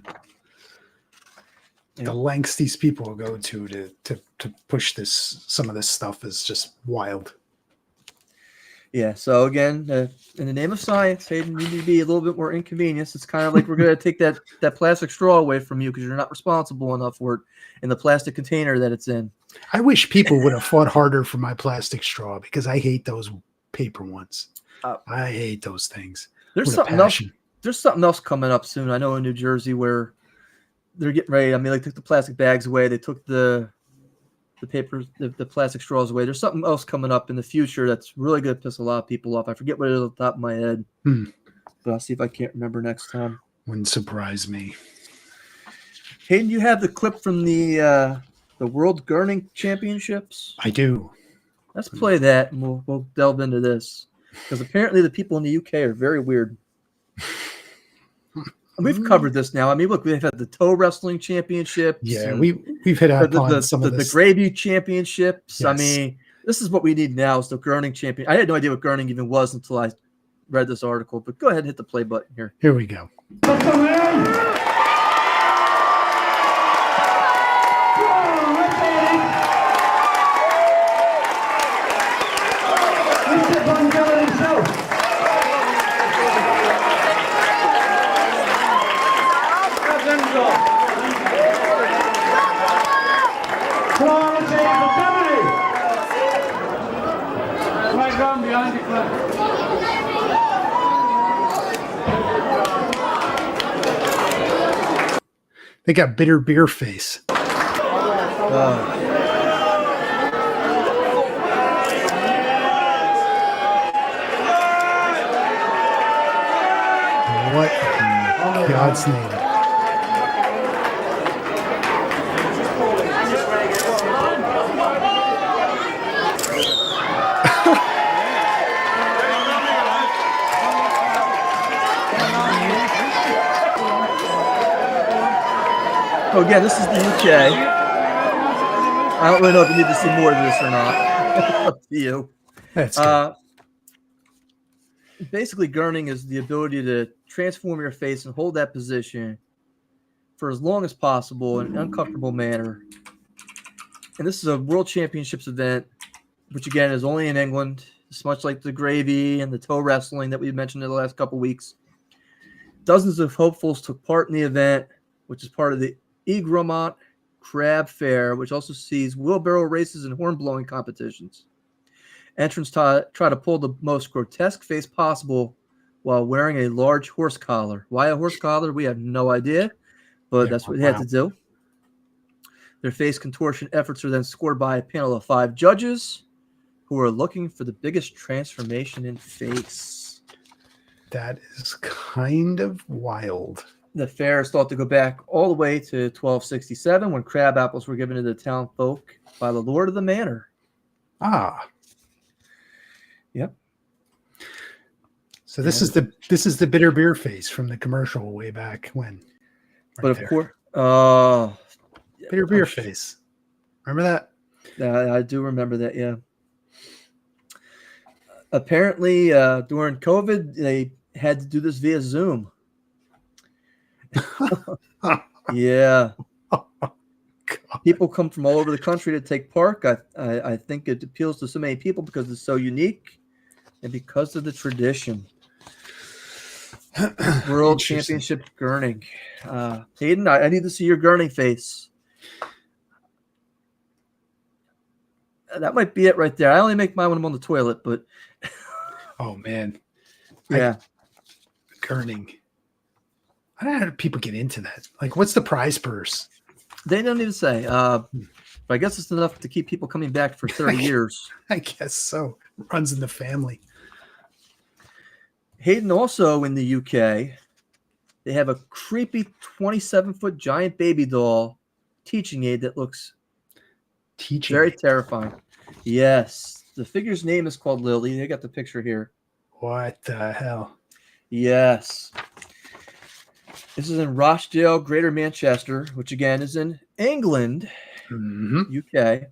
The lengths these people will go to to push some of this stuff is just wild. Yeah. So again, in the name of science, Hayden, you need to be a little bit more inconvenienced. It's kind of like we're going to take that plastic straw away from you because you're not responsible enough for it in the plastic container that it's in. I wish people would have fought harder for my plastic straw because I hate those paper ones. I hate those things. There's something else. There's something else coming up soon. I know in New Jersey where they're getting ready. I mean, they took the plastic bags away. They took the paper, the plastic straws away. There's something else coming up in the future that's really going to piss a lot of people off. I forget what it is off the top of my head, but I'll see if I can't remember next time. Wouldn't surprise me. Hayden, you have the clip from the World Gurning Championships? I do. Let's play that, and we'll delve into this because apparently the people in the UK are very weird. We've covered this now. I mean, look, we've had the toe wrestling championships. Yeah, we've hit on some of this. The gravy championships. Yes. I mean, this is what we need now is the Gurning champion. I had no idea what Gurning even was until I read this article. But go ahead and hit the play button here. Here we go. They got bitter beer face. What in God's name? Oh, again, this is the UK. I don't really know if you need to see more of this or not. Up to you. That's good. Basically, gurning is the ability to transform your face and hold that position for as long as possible in an uncomfortable manner. And this is a World Championships event, which again is only in England. It's much like the gravy and the toe wrestling that we mentioned in the last couple weeks. Dozens of hopefuls took part in the event, which is part of the Egremont Crab Fair, which also sees wheelbarrow races and horn blowing competitions. Entrants try to pull the most grotesque face possible while wearing a large horse collar. Why a horse collar? We have no idea, but that's what they had to do. Their face contortion efforts are then scored by a panel of 5 judges who are looking for the biggest transformation in face. That is kind of wild. The fair is thought to go back all the way to 1267 when crab apples were given to the town folk by the lord of the manor. Ah. Yep. So this is the bitter beer face from the commercial way back when. But of course, bitter beer face. Remember that? I do remember that. Yeah. Apparently, during COVID, they had to do this via Zoom. Yeah. People come from all over the country to take part. I think it appeals to so many people because it's so unique and because of the tradition. World Championship Gurning. Hayden, I need to see your gurning face. That might be it right there. I only make mine when I'm on the toilet, but oh man. Yeah. Gurning. I don't know how do people get into that. Like, what's the prize purse? They don't even say. But I guess it's enough to keep people coming back for 30 years. I guess so. Runs in the family. Hayden, also in the UK, they have a creepy 27-foot giant baby doll teaching aid that looks very terrifying. Yes. The figure's name is called Lily. They got the picture here. What the hell? Yes. This is in Rochdale, Greater Manchester, which again is in England, UK.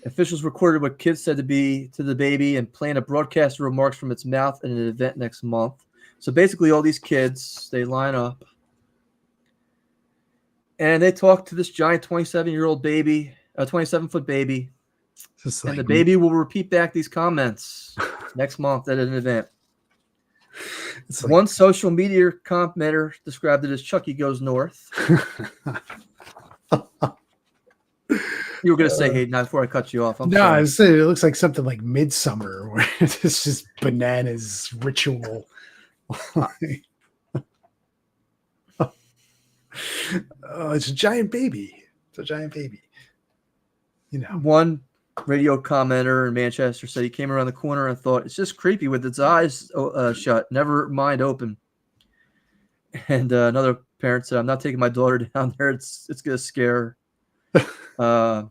Officials recorded what kids said to be to the baby and plan to broadcast the remarks from its mouth at an event next month. So basically, all these kids, they line up and they talk to this giant 27-year-old baby a 27-foot baby. Just And like, the baby will repeat back these comments next month at an event. it's like One social media commenter described it as Chucky Goes North. You were going to say, Hayden, before I cut you off. I'm no, sorry. I was saying it looks like something like Midsummer, where it's just bananas ritual. Oh, it's a giant baby. It's a giant baby. You know. One radio commenter in Manchester said he came around the corner and thought, it's just creepy with its eyes shut, never mind open. And another parent said, I'm not taking my daughter down there. It's going to scare her.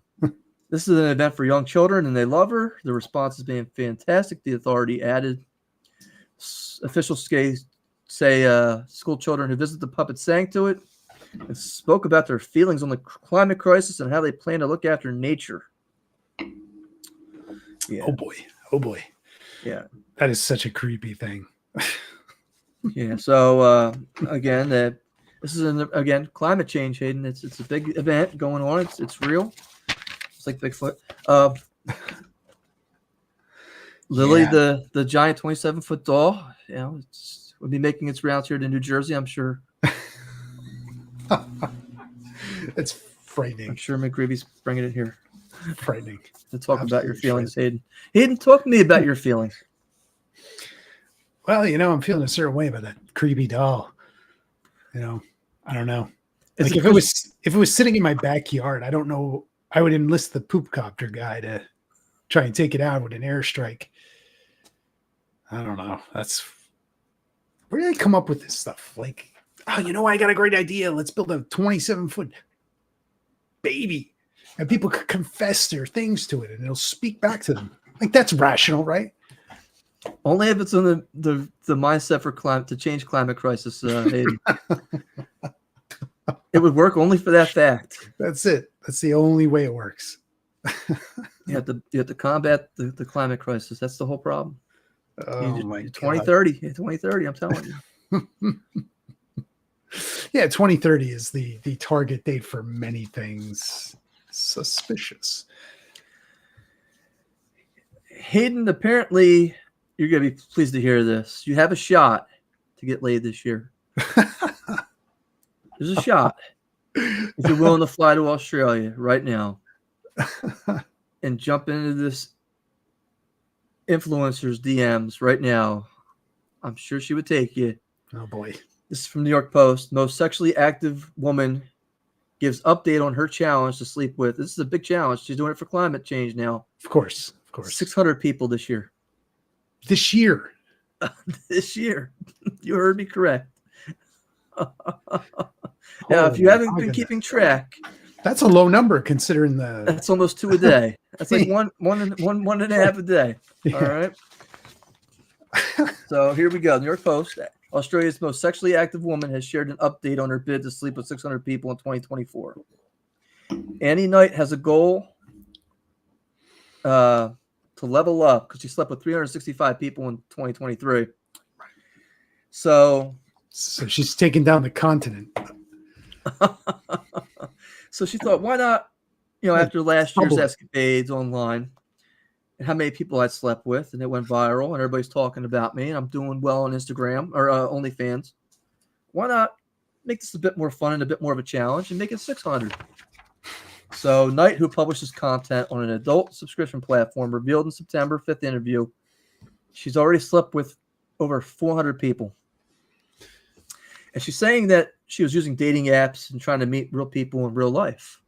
This is an event for young children, and they love her. The response has been fantastic. The authority added, officials say school children who visit the puppet sang to it and spoke about their feelings on the climate crisis and how they plan to look after nature. Yeah. Oh boy. Oh boy. Yeah. That is such a creepy thing. Yeah. So again, this is again climate change, Hayden. It's a big event going on. It's real. It's like Bigfoot. Lily, Yeah. the giant 27-foot doll, you know, will be making its rounds here to New Jersey, I'm sure. It's frightening. I'm sure McGreevy's bringing it here Frightening. to talk about your Absolutely feelings, Hayden. Hayden, talk to me about your feelings. Well, you know, I'm feeling a certain way about that creepy doll. You know, I don't know. It's Like if it was sitting in my backyard, I don't know. I would enlist the poop copter guy to try and take it out with an airstrike. I don't know. That's where do they come up with this stuff? Like, oh, you know, I got a great idea. Let's build a 27-foot baby, and people could confess their things to it, and it'll speak back to them. Like that's rational, right? Only if it's on the mindset for climate to change climate crisis, Hayden. It would work only for that fact. That's it. That's the only way it works. You have to combat the climate crisis. That's the whole problem. Oh my God. 2030. 2030, I'm telling you. Yeah, 2030 is the target date for many things. Suspicious. Hayden, apparently you're going to be pleased to hear this. You have a shot to get laid this year. There's a shot. If you're willing to fly to Australia right now and jump into this influencer's DMs right now, I'm sure she would take you. Oh boy. This is from New York Post. Most sexually active woman gives update on her challenge to sleep with. This is a big challenge. She's doing it for climate change now. Of course. Of course. 600 people this year. This year. This year. You heard me correct. Now, if you haven't been keeping track, that's a low number considering the. that's almost 2 a day. That's like one and a half a day. Yeah. All right. So here we go. New York Post. Australia's most sexually active woman has shared an update on her bid to sleep with 600 people in 2024. Annie Knight has a goal to level up because she slept with 365 people in 2023. So she's taking down the continent. So she thought, why not, after last year's escapades online and how many people I'd slept with, and it went viral and everybody's talking about me and I'm doing well on Instagram or OnlyFans. Why not make this a bit more fun and a bit more of a challenge and make it 600? So Knight, who publishes content on an adult subscription platform, revealed in September 5th interview, she's already slept with over 400 people. And she's saying that she was using dating apps and trying to meet real people in real life.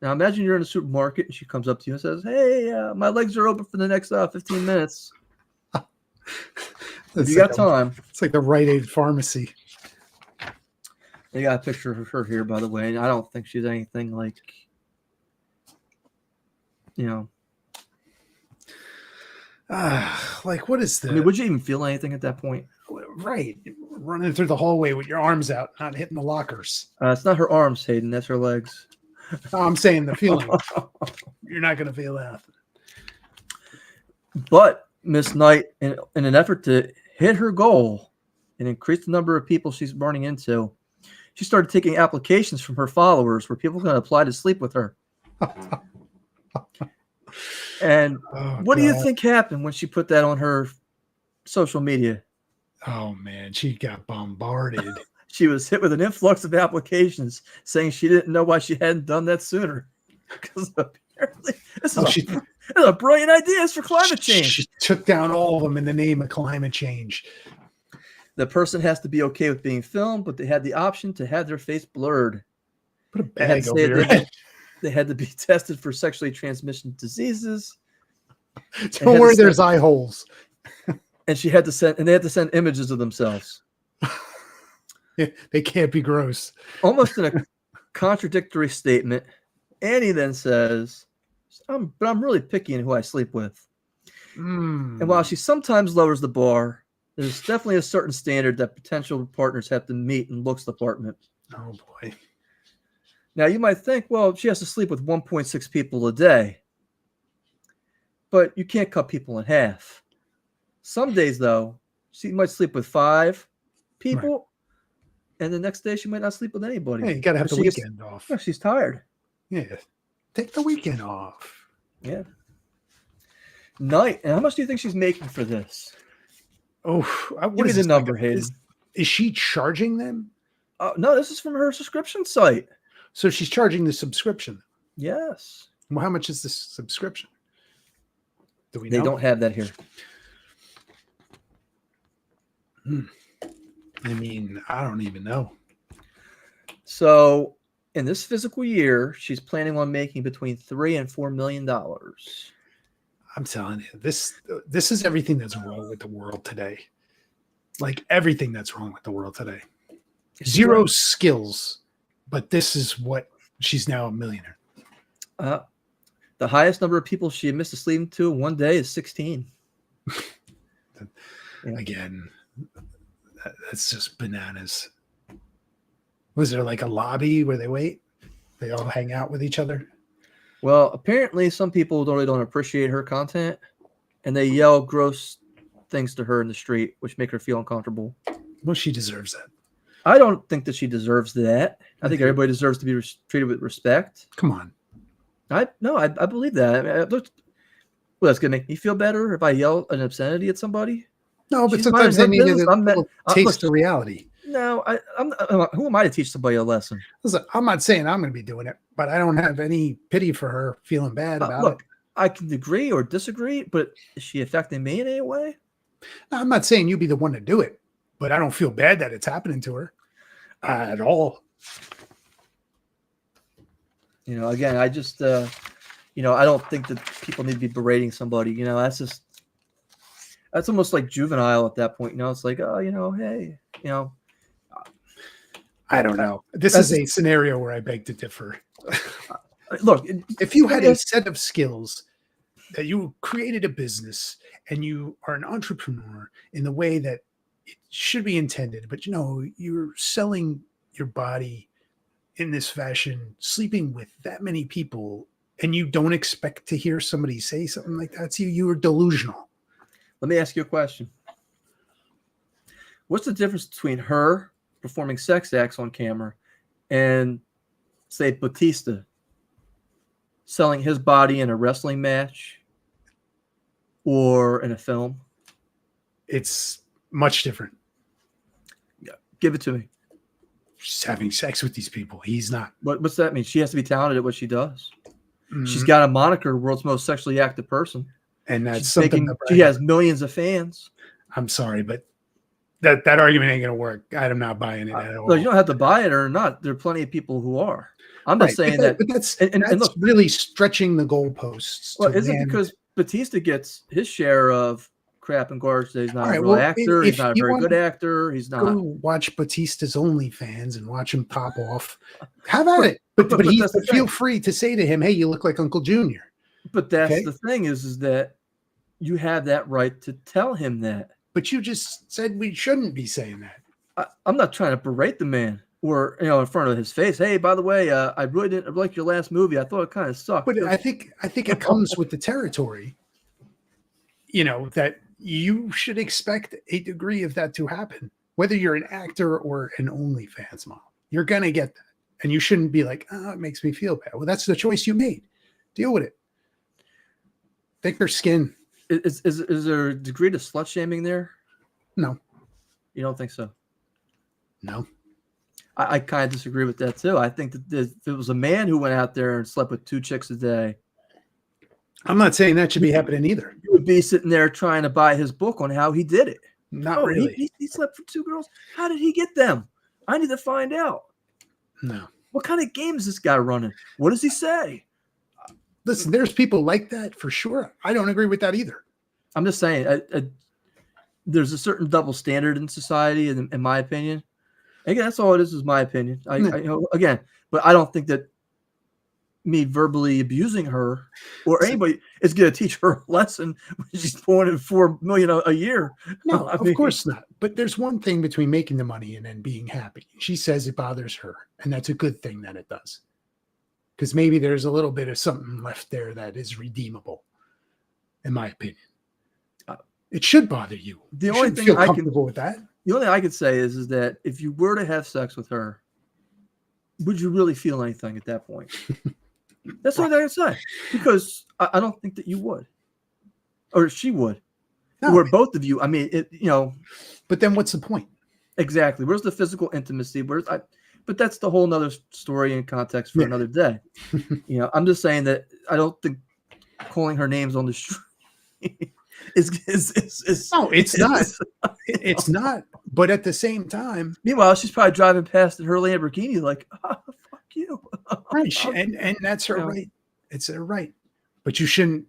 Now, imagine you're in a supermarket and she comes up to you and says, hey, my legs are open for the next 15 minutes. If you got time. It's like the Rite Aid pharmacy. They got a picture of her here, by the way. And I don't think she's anything like, like, what is the. I mean, would you even feel anything at that point? Right. Running through the hallway with your arms out, not hitting the lockers. It's not her arms, Hayden. That's her legs. No, I'm saying the feeling. You're not going to feel that. But Miss Knight, in an effort to hit her goal and increase the number of people she's running into, she started taking applications from her followers where people can apply to sleep with her. And Oh, what do you God. think happened when she put that on her social media? Oh man, she got bombarded. She was hit with an influx of applications saying she didn't know why she hadn't done that sooner. Because apparently this Oh, is a brilliant idea. It's for climate She change. took down all of them in the name of climate change. The person has to be okay with being filmed, but they had the option to have their face blurred. Put a They had bag to over say your they, head. they had to be tested for sexually transmitted diseases. Don't worry, there's eye holes. And they had to send images of themselves. They can't be gross. Almost in a contradictory statement, Annie then says, but I'm really picky in who I sleep with. And while she sometimes lowers the bar, there's definitely a certain standard that potential partners have to meet in looks department. Oh boy. Now you might think, well, she has to sleep with 1.6 people a day. But you can't cut people in half. Some days, though, she might sleep with 5 people, right. And the next day she might not sleep with anybody. Yeah, you got to have the weekend off. Yeah, she's tired. Yeah. Take the weekend off. Yeah. Night. And how much do you think she's making for this? Oh, what is the number, Hayden? Is she charging them? No, this is from her subscription site. So she's charging the subscription. Yes. Well, how much is this subscription? Do we know? They don't have that here. I mean, I don't even know. So in this physical year, she's planning on making between $3 and $4 million. I'm telling you, this is everything that's wrong with the world today. Like everything that's wrong with the world today. Zero skills, but this is what she's now a millionaire. The highest number of people she admits to sleeping to in one day is 16. Again, that's just bananas. Was there like a lobby where they wait? They all hang out with each other? Well, apparently some people really don't appreciate her content, and they yell gross things to her in the street, which make her feel uncomfortable. Well, she deserves that. I don't think that she deserves that. I think everybody deserves to be treated with respect. Come on. I believe that. I mean, well, that's gonna make me feel better if I yell an obscenity at somebody. No, but sometimes they need to taste the reality. No, who am I to teach somebody a lesson? Listen, I'm not saying I'm going to be doing it, but I don't have any pity for her feeling bad about it. I can agree or disagree, but is she affecting me in any way? No, I'm not saying you be the one to do it, but I don't feel bad that it's happening to her at all. Again, I just, I don't think that people need to be berating somebody. That's almost like juvenile at that point. It's like, oh, hey, I don't know. This is a scenario where I beg to differ. Look, if you had a set of skills that you created a business and you are an entrepreneur in the way that it should be intended, but you're selling your body in this fashion, sleeping with that many people, and you don't expect to hear somebody say something like that to you, you are delusional. Let me ask you a question. What's the difference between her performing sex acts on camera and, say, Batista selling his body in a wrestling match or in a film? It's much different. Yeah, give it to me. She's having sex with these people. He's not. What's that mean? She has to be talented at what she does. Mm-hmm. She's got a moniker, world's most sexually active person. And that's something she has millions of fans. I'm sorry, but that argument ain't going to work. I'm not buying it at all. No, you don't have to buy it or not. There are plenty of people who are. I'm just saying that. But that's look, really stretching the goalposts. Well, is it because Batista gets his share of crap and garbage that he's not a real actor? He's not a very good actor. He's not. Go watch Batista's OnlyFans and watch him pop off. Have at it. But feel free to say to him, hey, you look like Uncle Junior. But that's the thing is that you have that right to tell him that. But you just said we shouldn't be saying that. I'm not trying to berate the man or, in front of his face. Hey, by the way, I really didn't like your last movie. I thought it kind of sucked. But I think it comes with the territory, that you should expect a degree of that to happen. Whether you're an actor or an OnlyFans model, you're going to get that. And you shouldn't be like, oh, it makes me feel bad. Well, that's the choice you made. Deal with it. Thicker skin. Is there a degree to slut shaming there? No. You don't think so? No. I kind of disagree with that too. I think that if it was a man who went out there and slept with 2 chicks a day, I'm not saying that should be happening either. you would be sitting there trying to buy his book on how he did it. Not really. He slept for 2 girls. How did he get them? I need to find out. No. What kind of game is this guy running? What does he say? Listen, there's people like that for sure. I don't agree with that either. I'm just saying, there's a certain double standard in society, in my opinion. Again, that's all it is my opinion. Again, but I don't think that me verbally abusing her or anybody is going to teach her a lesson when she's pulling in $4 million a year. No, of course not. But there's one thing between making the money and then being happy. She says it bothers her, and that's a good thing that it does. Because maybe there's a little bit of something left there that is redeemable, in my opinion. It should bother you. The You only shouldn't thing feel I comfortable with that. The only thing I could say is that if you were to have sex with her, would you really feel anything at that point? That's what I can say. Because I don't think that you would. Or she would. No. Or both of you. I mean, But then what's the point? exactly. Where's the physical intimacy? But that's the whole nother story and context for another day. I'm just saying that I don't think calling her names on the street is No, it's not. It's not. But at the same time, meanwhile, she's probably driving past in her Lamborghini like, fuck you. right? And that's her right. It's her right. But you shouldn't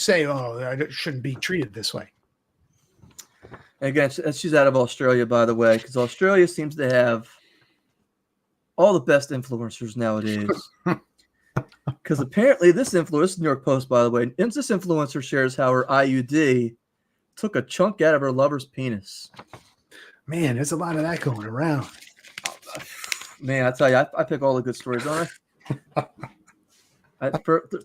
say, "Oh, I shouldn't be treated this way." Again, she's out of Australia, by the way, because Australia seems to have all the best influencers nowadays. Because apparently this influencer, New York Post, by the way, and this influencer shares how her IUD took a chunk out of her lover's penis. Man, there's a lot of that going around. Man, I tell you, I pick all the good stories, don't I? I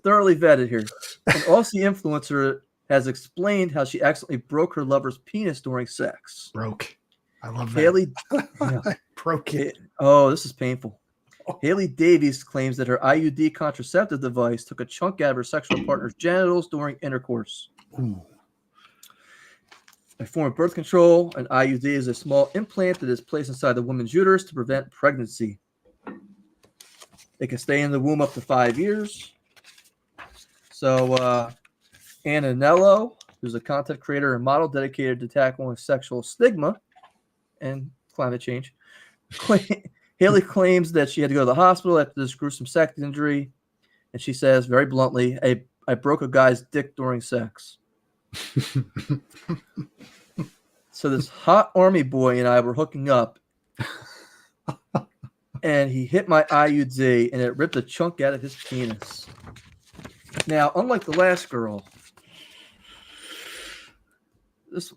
thoroughly vetted here. An Aussie influencer has explained how she accidentally broke her lover's penis during sex. Broke. I love that. Haley broke it. Oh, this is painful. Haley Davies claims that her IUD contraceptive device took a chunk out of her sexual partner's genitals during intercourse. Ooh. A form of birth control, an IUD is a small implant that is placed inside the woman's uterus to prevent pregnancy. It can stay in the womb up to 5 years. So, Anna Nello, who's a content creator and model dedicated to tackling sexual stigma and climate change, Haley claims that she had to go to the hospital after this gruesome sex injury. And she says very bluntly, I broke a guy's dick during sex. So this hot army boy and I were hooking up, and he hit my IUD, and it ripped a chunk out of his penis. Now, unlike the last girl, this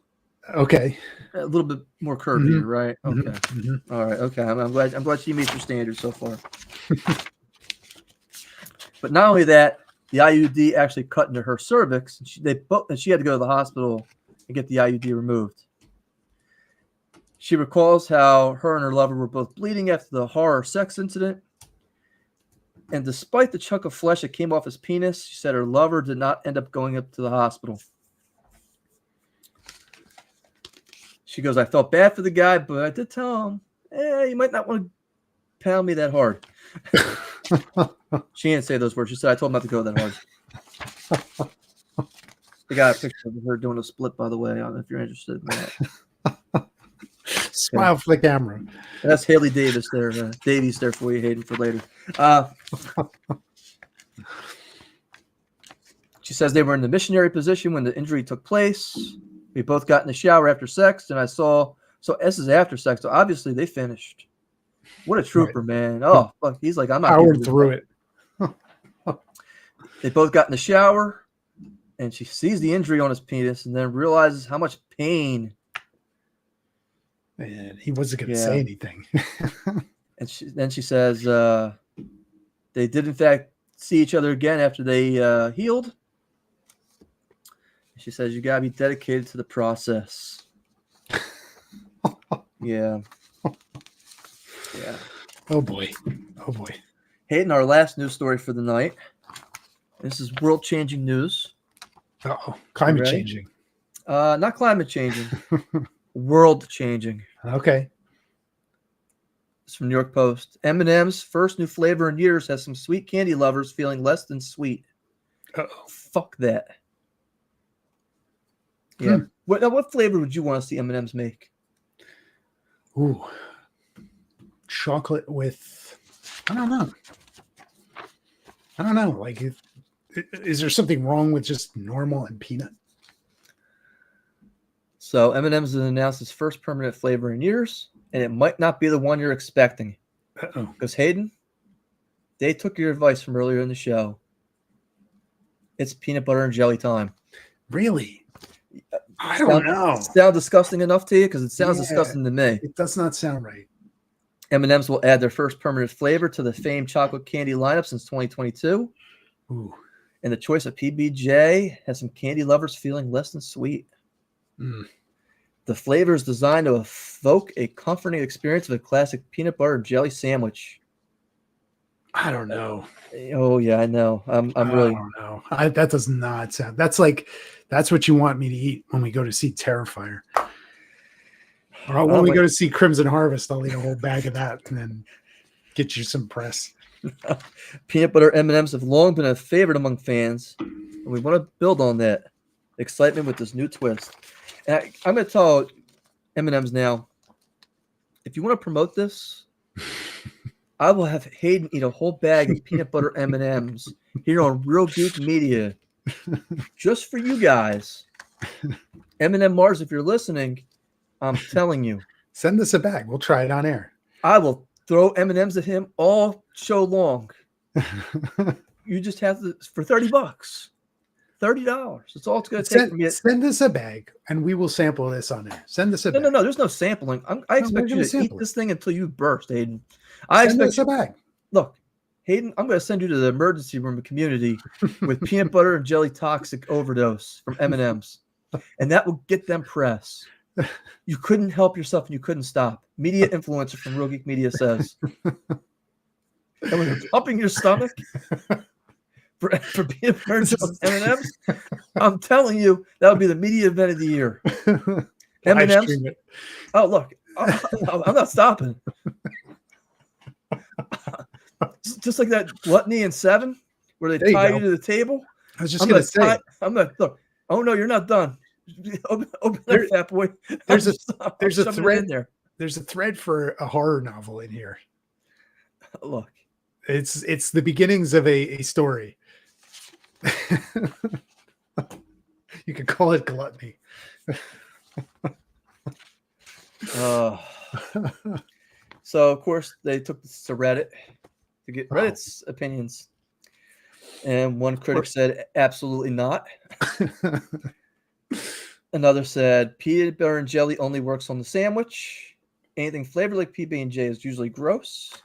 Okay. a little bit more curvy, right? Okay. All right. Okay. I'm glad she meets your standards so far. But not only that, the IUD actually cut into her cervix, and she had to go to the hospital and get the IUD removed. She recalls how her and her lover were both bleeding after the horror sex incident. And despite the chunk of flesh that came off his penis, she said her lover did not end up going up to the hospital. She goes, I felt bad for the guy, but I did tell him, you might not want to pound me that hard. She didn't say those words. She said, I told him not to go that hard. I got a picture of her doing a split, by the way. I don't know if you're interested in that. Smile for the camera. That's Haley Davis there. Davies there for you, Hayden, for later. She says they were in the missionary position when the injury took place. We both got in the shower after sex, and I saw. So this is after sex. So obviously they finished. What a trooper, man! Oh, fuck, he's like, I'm not powered through it. They both got in the shower, and she sees the injury on his penis, and then realizes how much pain. Man, he wasn't going to say anything. And then she says they did in fact see each other again after they healed. She says you gotta be dedicated to the process. Yeah. Oh boy. Hayden, our last news story for the night. This is world-changing news. Uh-oh. Climate Ready? changing. Not climate changing, world-changing. Okay. It's from New York Post. M&M's first new flavor in years has some sweet candy lovers feeling less than sweet. Uh-oh. Fuck that. Yeah. What flavor would you want to see M&M's make? Ooh. Chocolate with, I don't know. Like, is there something wrong with just normal and peanut? So M&M's has announced its first permanent flavor in years, and it might not be the one you're expecting. Uh-oh. Because Hayden, they took your advice from earlier in the show. It's peanut butter and jelly time. Really? I don't know. Sound disgusting enough to you? Because it sounds Yeah. disgusting to me. It does not sound right. M&M's will add their first permanent flavor to the famed chocolate candy lineup since 2022. Ooh. And the choice of PBJ has some candy lovers feeling less than sweet. Mm. The flavor is designed to evoke a comforting experience of a classic peanut butter and jelly sandwich. I don't know. Oh yeah, I know. I'm really. I don't know. That does not sound. That's what you want me to eat when we go to see Terrifier. Or when we go to see Crimson Harvest, I'll eat a whole bag of that and then get you some press. Peanut butter M&Ms have long been a favorite among fans, and we want to build on that excitement with this new twist. And I'm going to tell M&Ms now, if you want to promote this, I will have Hayden eat a whole bag of peanut butter M&Ms here on Real Geek Media, just for you guys. M&M Mars, if you're listening, I'm telling you, Send us a bag. We'll try it on air. I will throw M&Ms at him all show long. You just have to, for $30. $30. That's all it's going to take from you. Send us a bag, and we will sample this on air. Send us a bag. No. There's no sampling. I expect you to eat sample this thing until you burst, Hayden. Send us a bag. Look, Hayden, I'm going to send you to the emergency room community with peanut butter and jelly toxic overdose from M&Ms, and that will get them press. You couldn't help yourself and you couldn't stop. Media influencer from Real Geek Media says. And when you're pumping your stomach for peanut butter and M&Ms, I'm telling you, that would be the media event of the year. M&Ms. Oh, look, I'm not stopping. Just like that gluttony in 7, where they tie you to the table. I was just going to say. I'm going to look. Oh no, you're not done. Open that fat boy. There's a thread in there. There's a thread for a horror novel in here. Look, it's the beginnings of a story. You could call it gluttony. So of course they took this to Reddit to get Reddit's opinions, and one critic said absolutely not. Another said peanut butter and jelly only works on the sandwich. Anything flavored like PB&J is usually gross.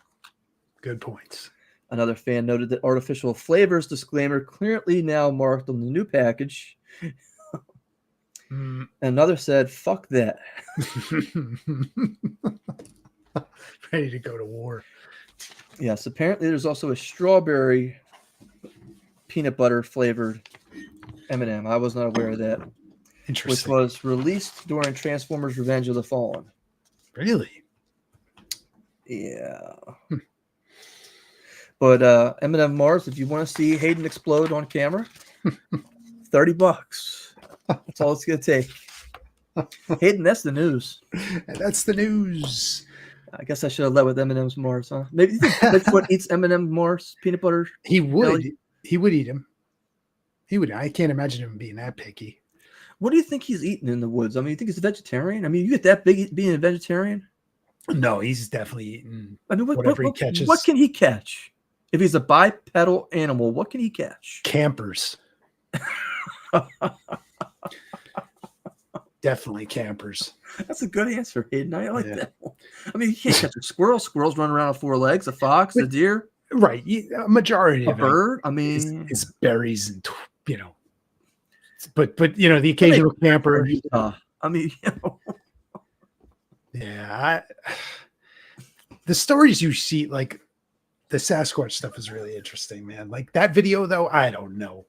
Good points. Another fan noted that artificial flavors disclaimer clearly now marked on the new package. Another said, fuck that. Ready to go to war. Yes, apparently there's also a strawberry peanut butter flavored M&M. I was not aware of that. Which was released during Transformers Revenge of the Fallen. Really? Yeah. But M&M Mars, if you want to see Hayden explode on camera, $30. That's all it's going to take. Hayden, that's the news. That's the news. I guess I should have led with M&M's Mars, huh? Maybe you think Bigfoot eats M&M Mars peanut butter? He would. Jelly? He would eat him. He would. I can't imagine him being that picky. What do you think he's eating in the woods? I mean, you think he's a vegetarian? I mean, you get that big being a vegetarian? No, he's definitely eating whatever he catches. What can he catch? If he's a bipedal animal, what can he catch? Campers. Definitely campers. That's a good answer, Hayden. I like that one. I mean, you can't catch a squirrel. Squirrels run around on 4 legs. A fox, a deer. Right. A majority a of bird. I mean, it's berries and, but the occasional camper. I mean, Yeah. The stories you see, like the Sasquatch stuff is really interesting, man. Like that video, though, I don't know.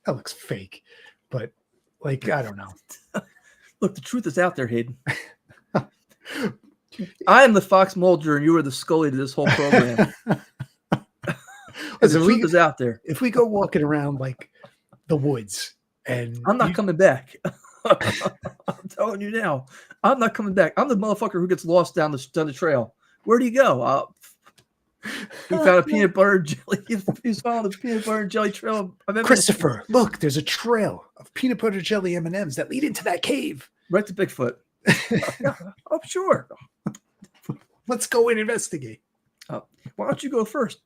That looks fake, but like I don't know. Look, the truth is out there, Hayden. I am the Fox Mulder, and you are the Scully to this whole program. The truth is out there. If we go walking around like the woods, and I'm not coming back. I'm telling you now, I'm not coming back. I'm the motherfucker who gets lost down the trail. Where do you go? He found a peanut butter and jelly. He's following the peanut butter and jelly trail. Christopher, look, there's a trail of peanut butter jelly M&Ms that lead into that cave. Right to Bigfoot. Oh, sure. Let's go and investigate. Why don't you go first,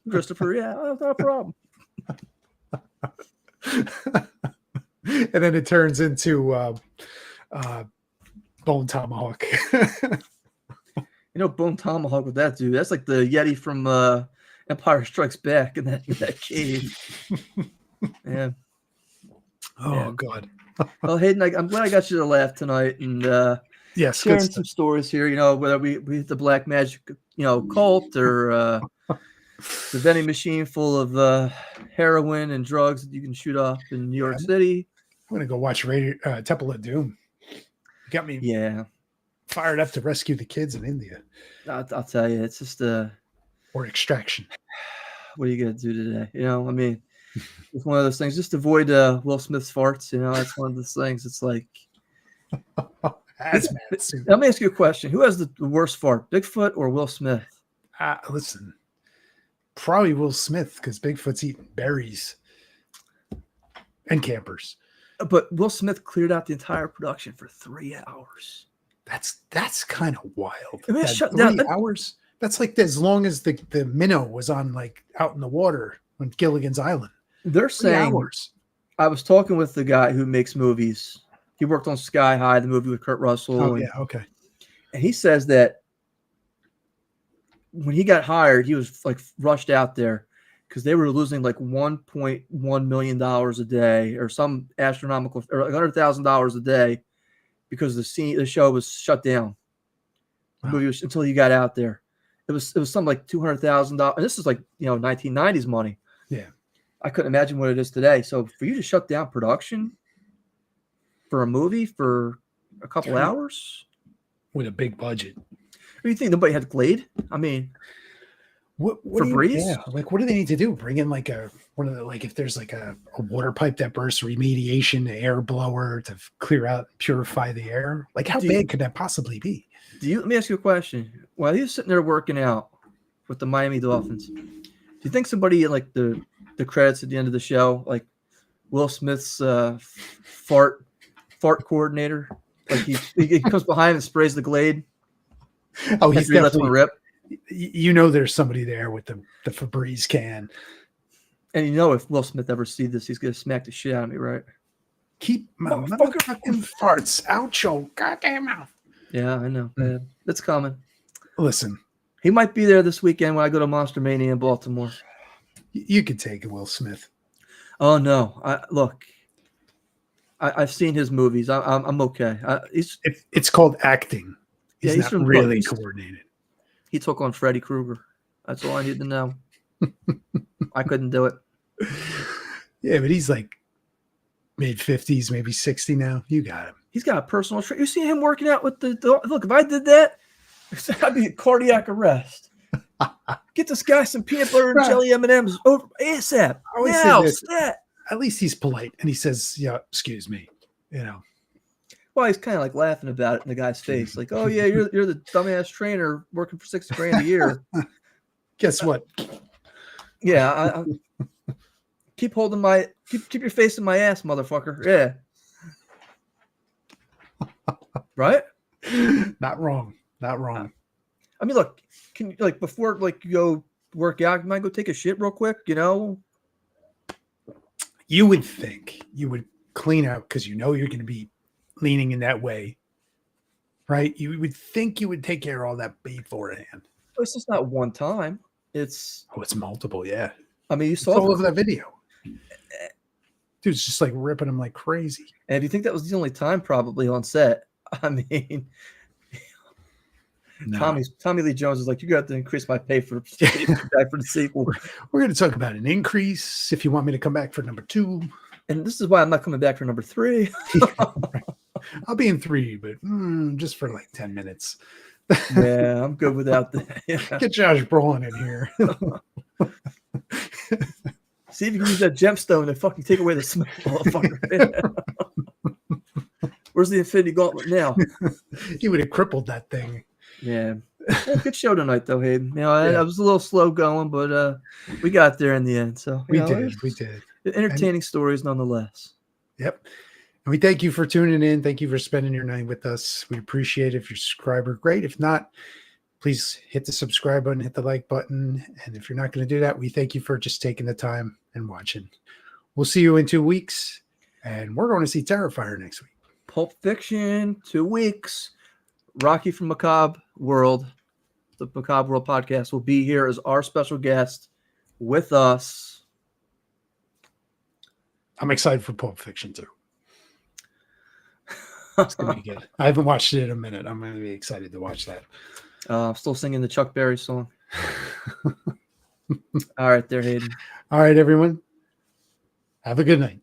Christopher? Yeah, not a problem. And then it turns into Bone Tomahawk. You know, Bone Tomahawk with that dude. That's like the Yeti from Empire Strikes Back in that cave. Yeah. Oh, yeah. God. Well, Hayden, I'm glad I got you to laugh tonight, and yes, sharing some stories here. You know, whether we hit the black magic, cult, or the vending machine full of heroin and drugs that you can shoot up in New York City. I'm gonna go watch Temple of Doom. Got me fired up to rescue the kids in India. I'll tell you, it's just or Extraction. What are you gonna do today? I mean, it's one of those things. Just avoid Will Smith's farts. That's one of those things. It's like, let me ask you a question: who has the worst fart, Bigfoot or Will Smith? Listen, probably Will Smith, because Bigfoot's eating berries and campers. But Will Smith cleared out the entire production for 3 hours. That's kind of wild. I mean, that 3 hours. That's like as long as the minnow was on like out in the water on Gilligan's Island. They're saying 3 hours. I was talking with the guy who makes movies. He worked on Sky High, the movie with Kurt Russell. Oh, yeah, okay. And he says that when he got hired, he was like rushed out there because they were losing like $1.1 million a day or some astronomical, or $100,000 a day because the show was shut down. The movie was, until he got out there. It was something like $200,000. And this is like 1990s money. Yeah. I couldn't imagine what it is today. So for you to shut down production for a movie for a couple hours with a big budget. What do you think? Nobody had Glade? I mean, what Febreze? Like what do they need to do? Bring in like if there's like a water pipe that bursts, remediation, air blower to clear out, purify the air. Like how big could that possibly be? Let me ask you a question. While he was sitting there working out with the Miami Dolphins, do you think somebody in like the credits at the end of the show, like Will Smith's fart coordinator, like he comes behind and sprays the Glade? Oh, he's definitely rip. There's somebody there with the Febreze can. And if Will Smith ever sees this, he's gonna smack the shit out of me, right? Keep my motherfucking farts out your goddamn mouth. Yeah, I know. It's coming. Listen, he might be there this weekend when I go to Monster Mania in Baltimore. You could take Will Smith. Oh no! I've seen his movies. I'm okay. It's called acting. He's not really coordinated. He took on Freddy Krueger. That's all I need to know. I couldn't do it. Yeah, but he's like mid-50s, maybe 60 now. You got him. He's got a personal trainer. You see him working out with the look. If I did that, I'd be a cardiac arrest. Get this guy some peanut butter and jelly M&Ms over ASAP. Now, at least he's polite and he says, "Yeah, excuse me." Well, he's kind of like laughing about it in the guy's face, like, "Oh yeah, you're the dumbass trainer working for $60,000 a year." Guess what? Yeah, I keep holding keep your face in my ass, motherfucker. Yeah. Right? Not wrong. I mean, look, can you before you go work out, you might go take a shit real quick, You would think you would clean out because you're going to be leaning in that way, right? You would think you would take care of all that beforehand. It's just not one time. It's multiple, yeah. I mean, you saw all over that video. Dude's just like ripping him like crazy. And if you think that was the only time probably on set, I mean, No. Tommy Lee Jones is like, you got to increase my pay for the sequel. We're going to talk about an increase if you want me to come back for number 2. And this is why I'm not coming back for number 3. Right. I'll be in 3, but just for like 10 minutes. Yeah, I'm good without that. Yeah. Get Josh Brolin in here. See if you can use that gemstone to fucking take away the smell, motherfucker. Where's the Infinity Gauntlet now? He would have crippled that thing. Yeah. Good show tonight, though, Hayden. I was a little slow going, but we got there in the end. So We did. Entertaining stories nonetheless. Yep. And we thank you for tuning in. Thank you for spending your night with us. We appreciate it. If you're a subscriber, great. If not, please hit the subscribe button, hit the like button. And if you're not going to do that, we thank you for just taking the time and watching. We'll see you in 2 weeks. And we're going to see Terrifier next week. Pulp Fiction, 2 weeks. Rocky from Macabre World, the Macabre World podcast, will be here as our special guest with us. I'm excited for Pulp Fiction too. It's going to be good. I haven't watched it in a minute. I'm going to be excited to watch that. I'm still singing the Chuck Berry song. All right, there, Hayden. All right, everyone. Have a good night.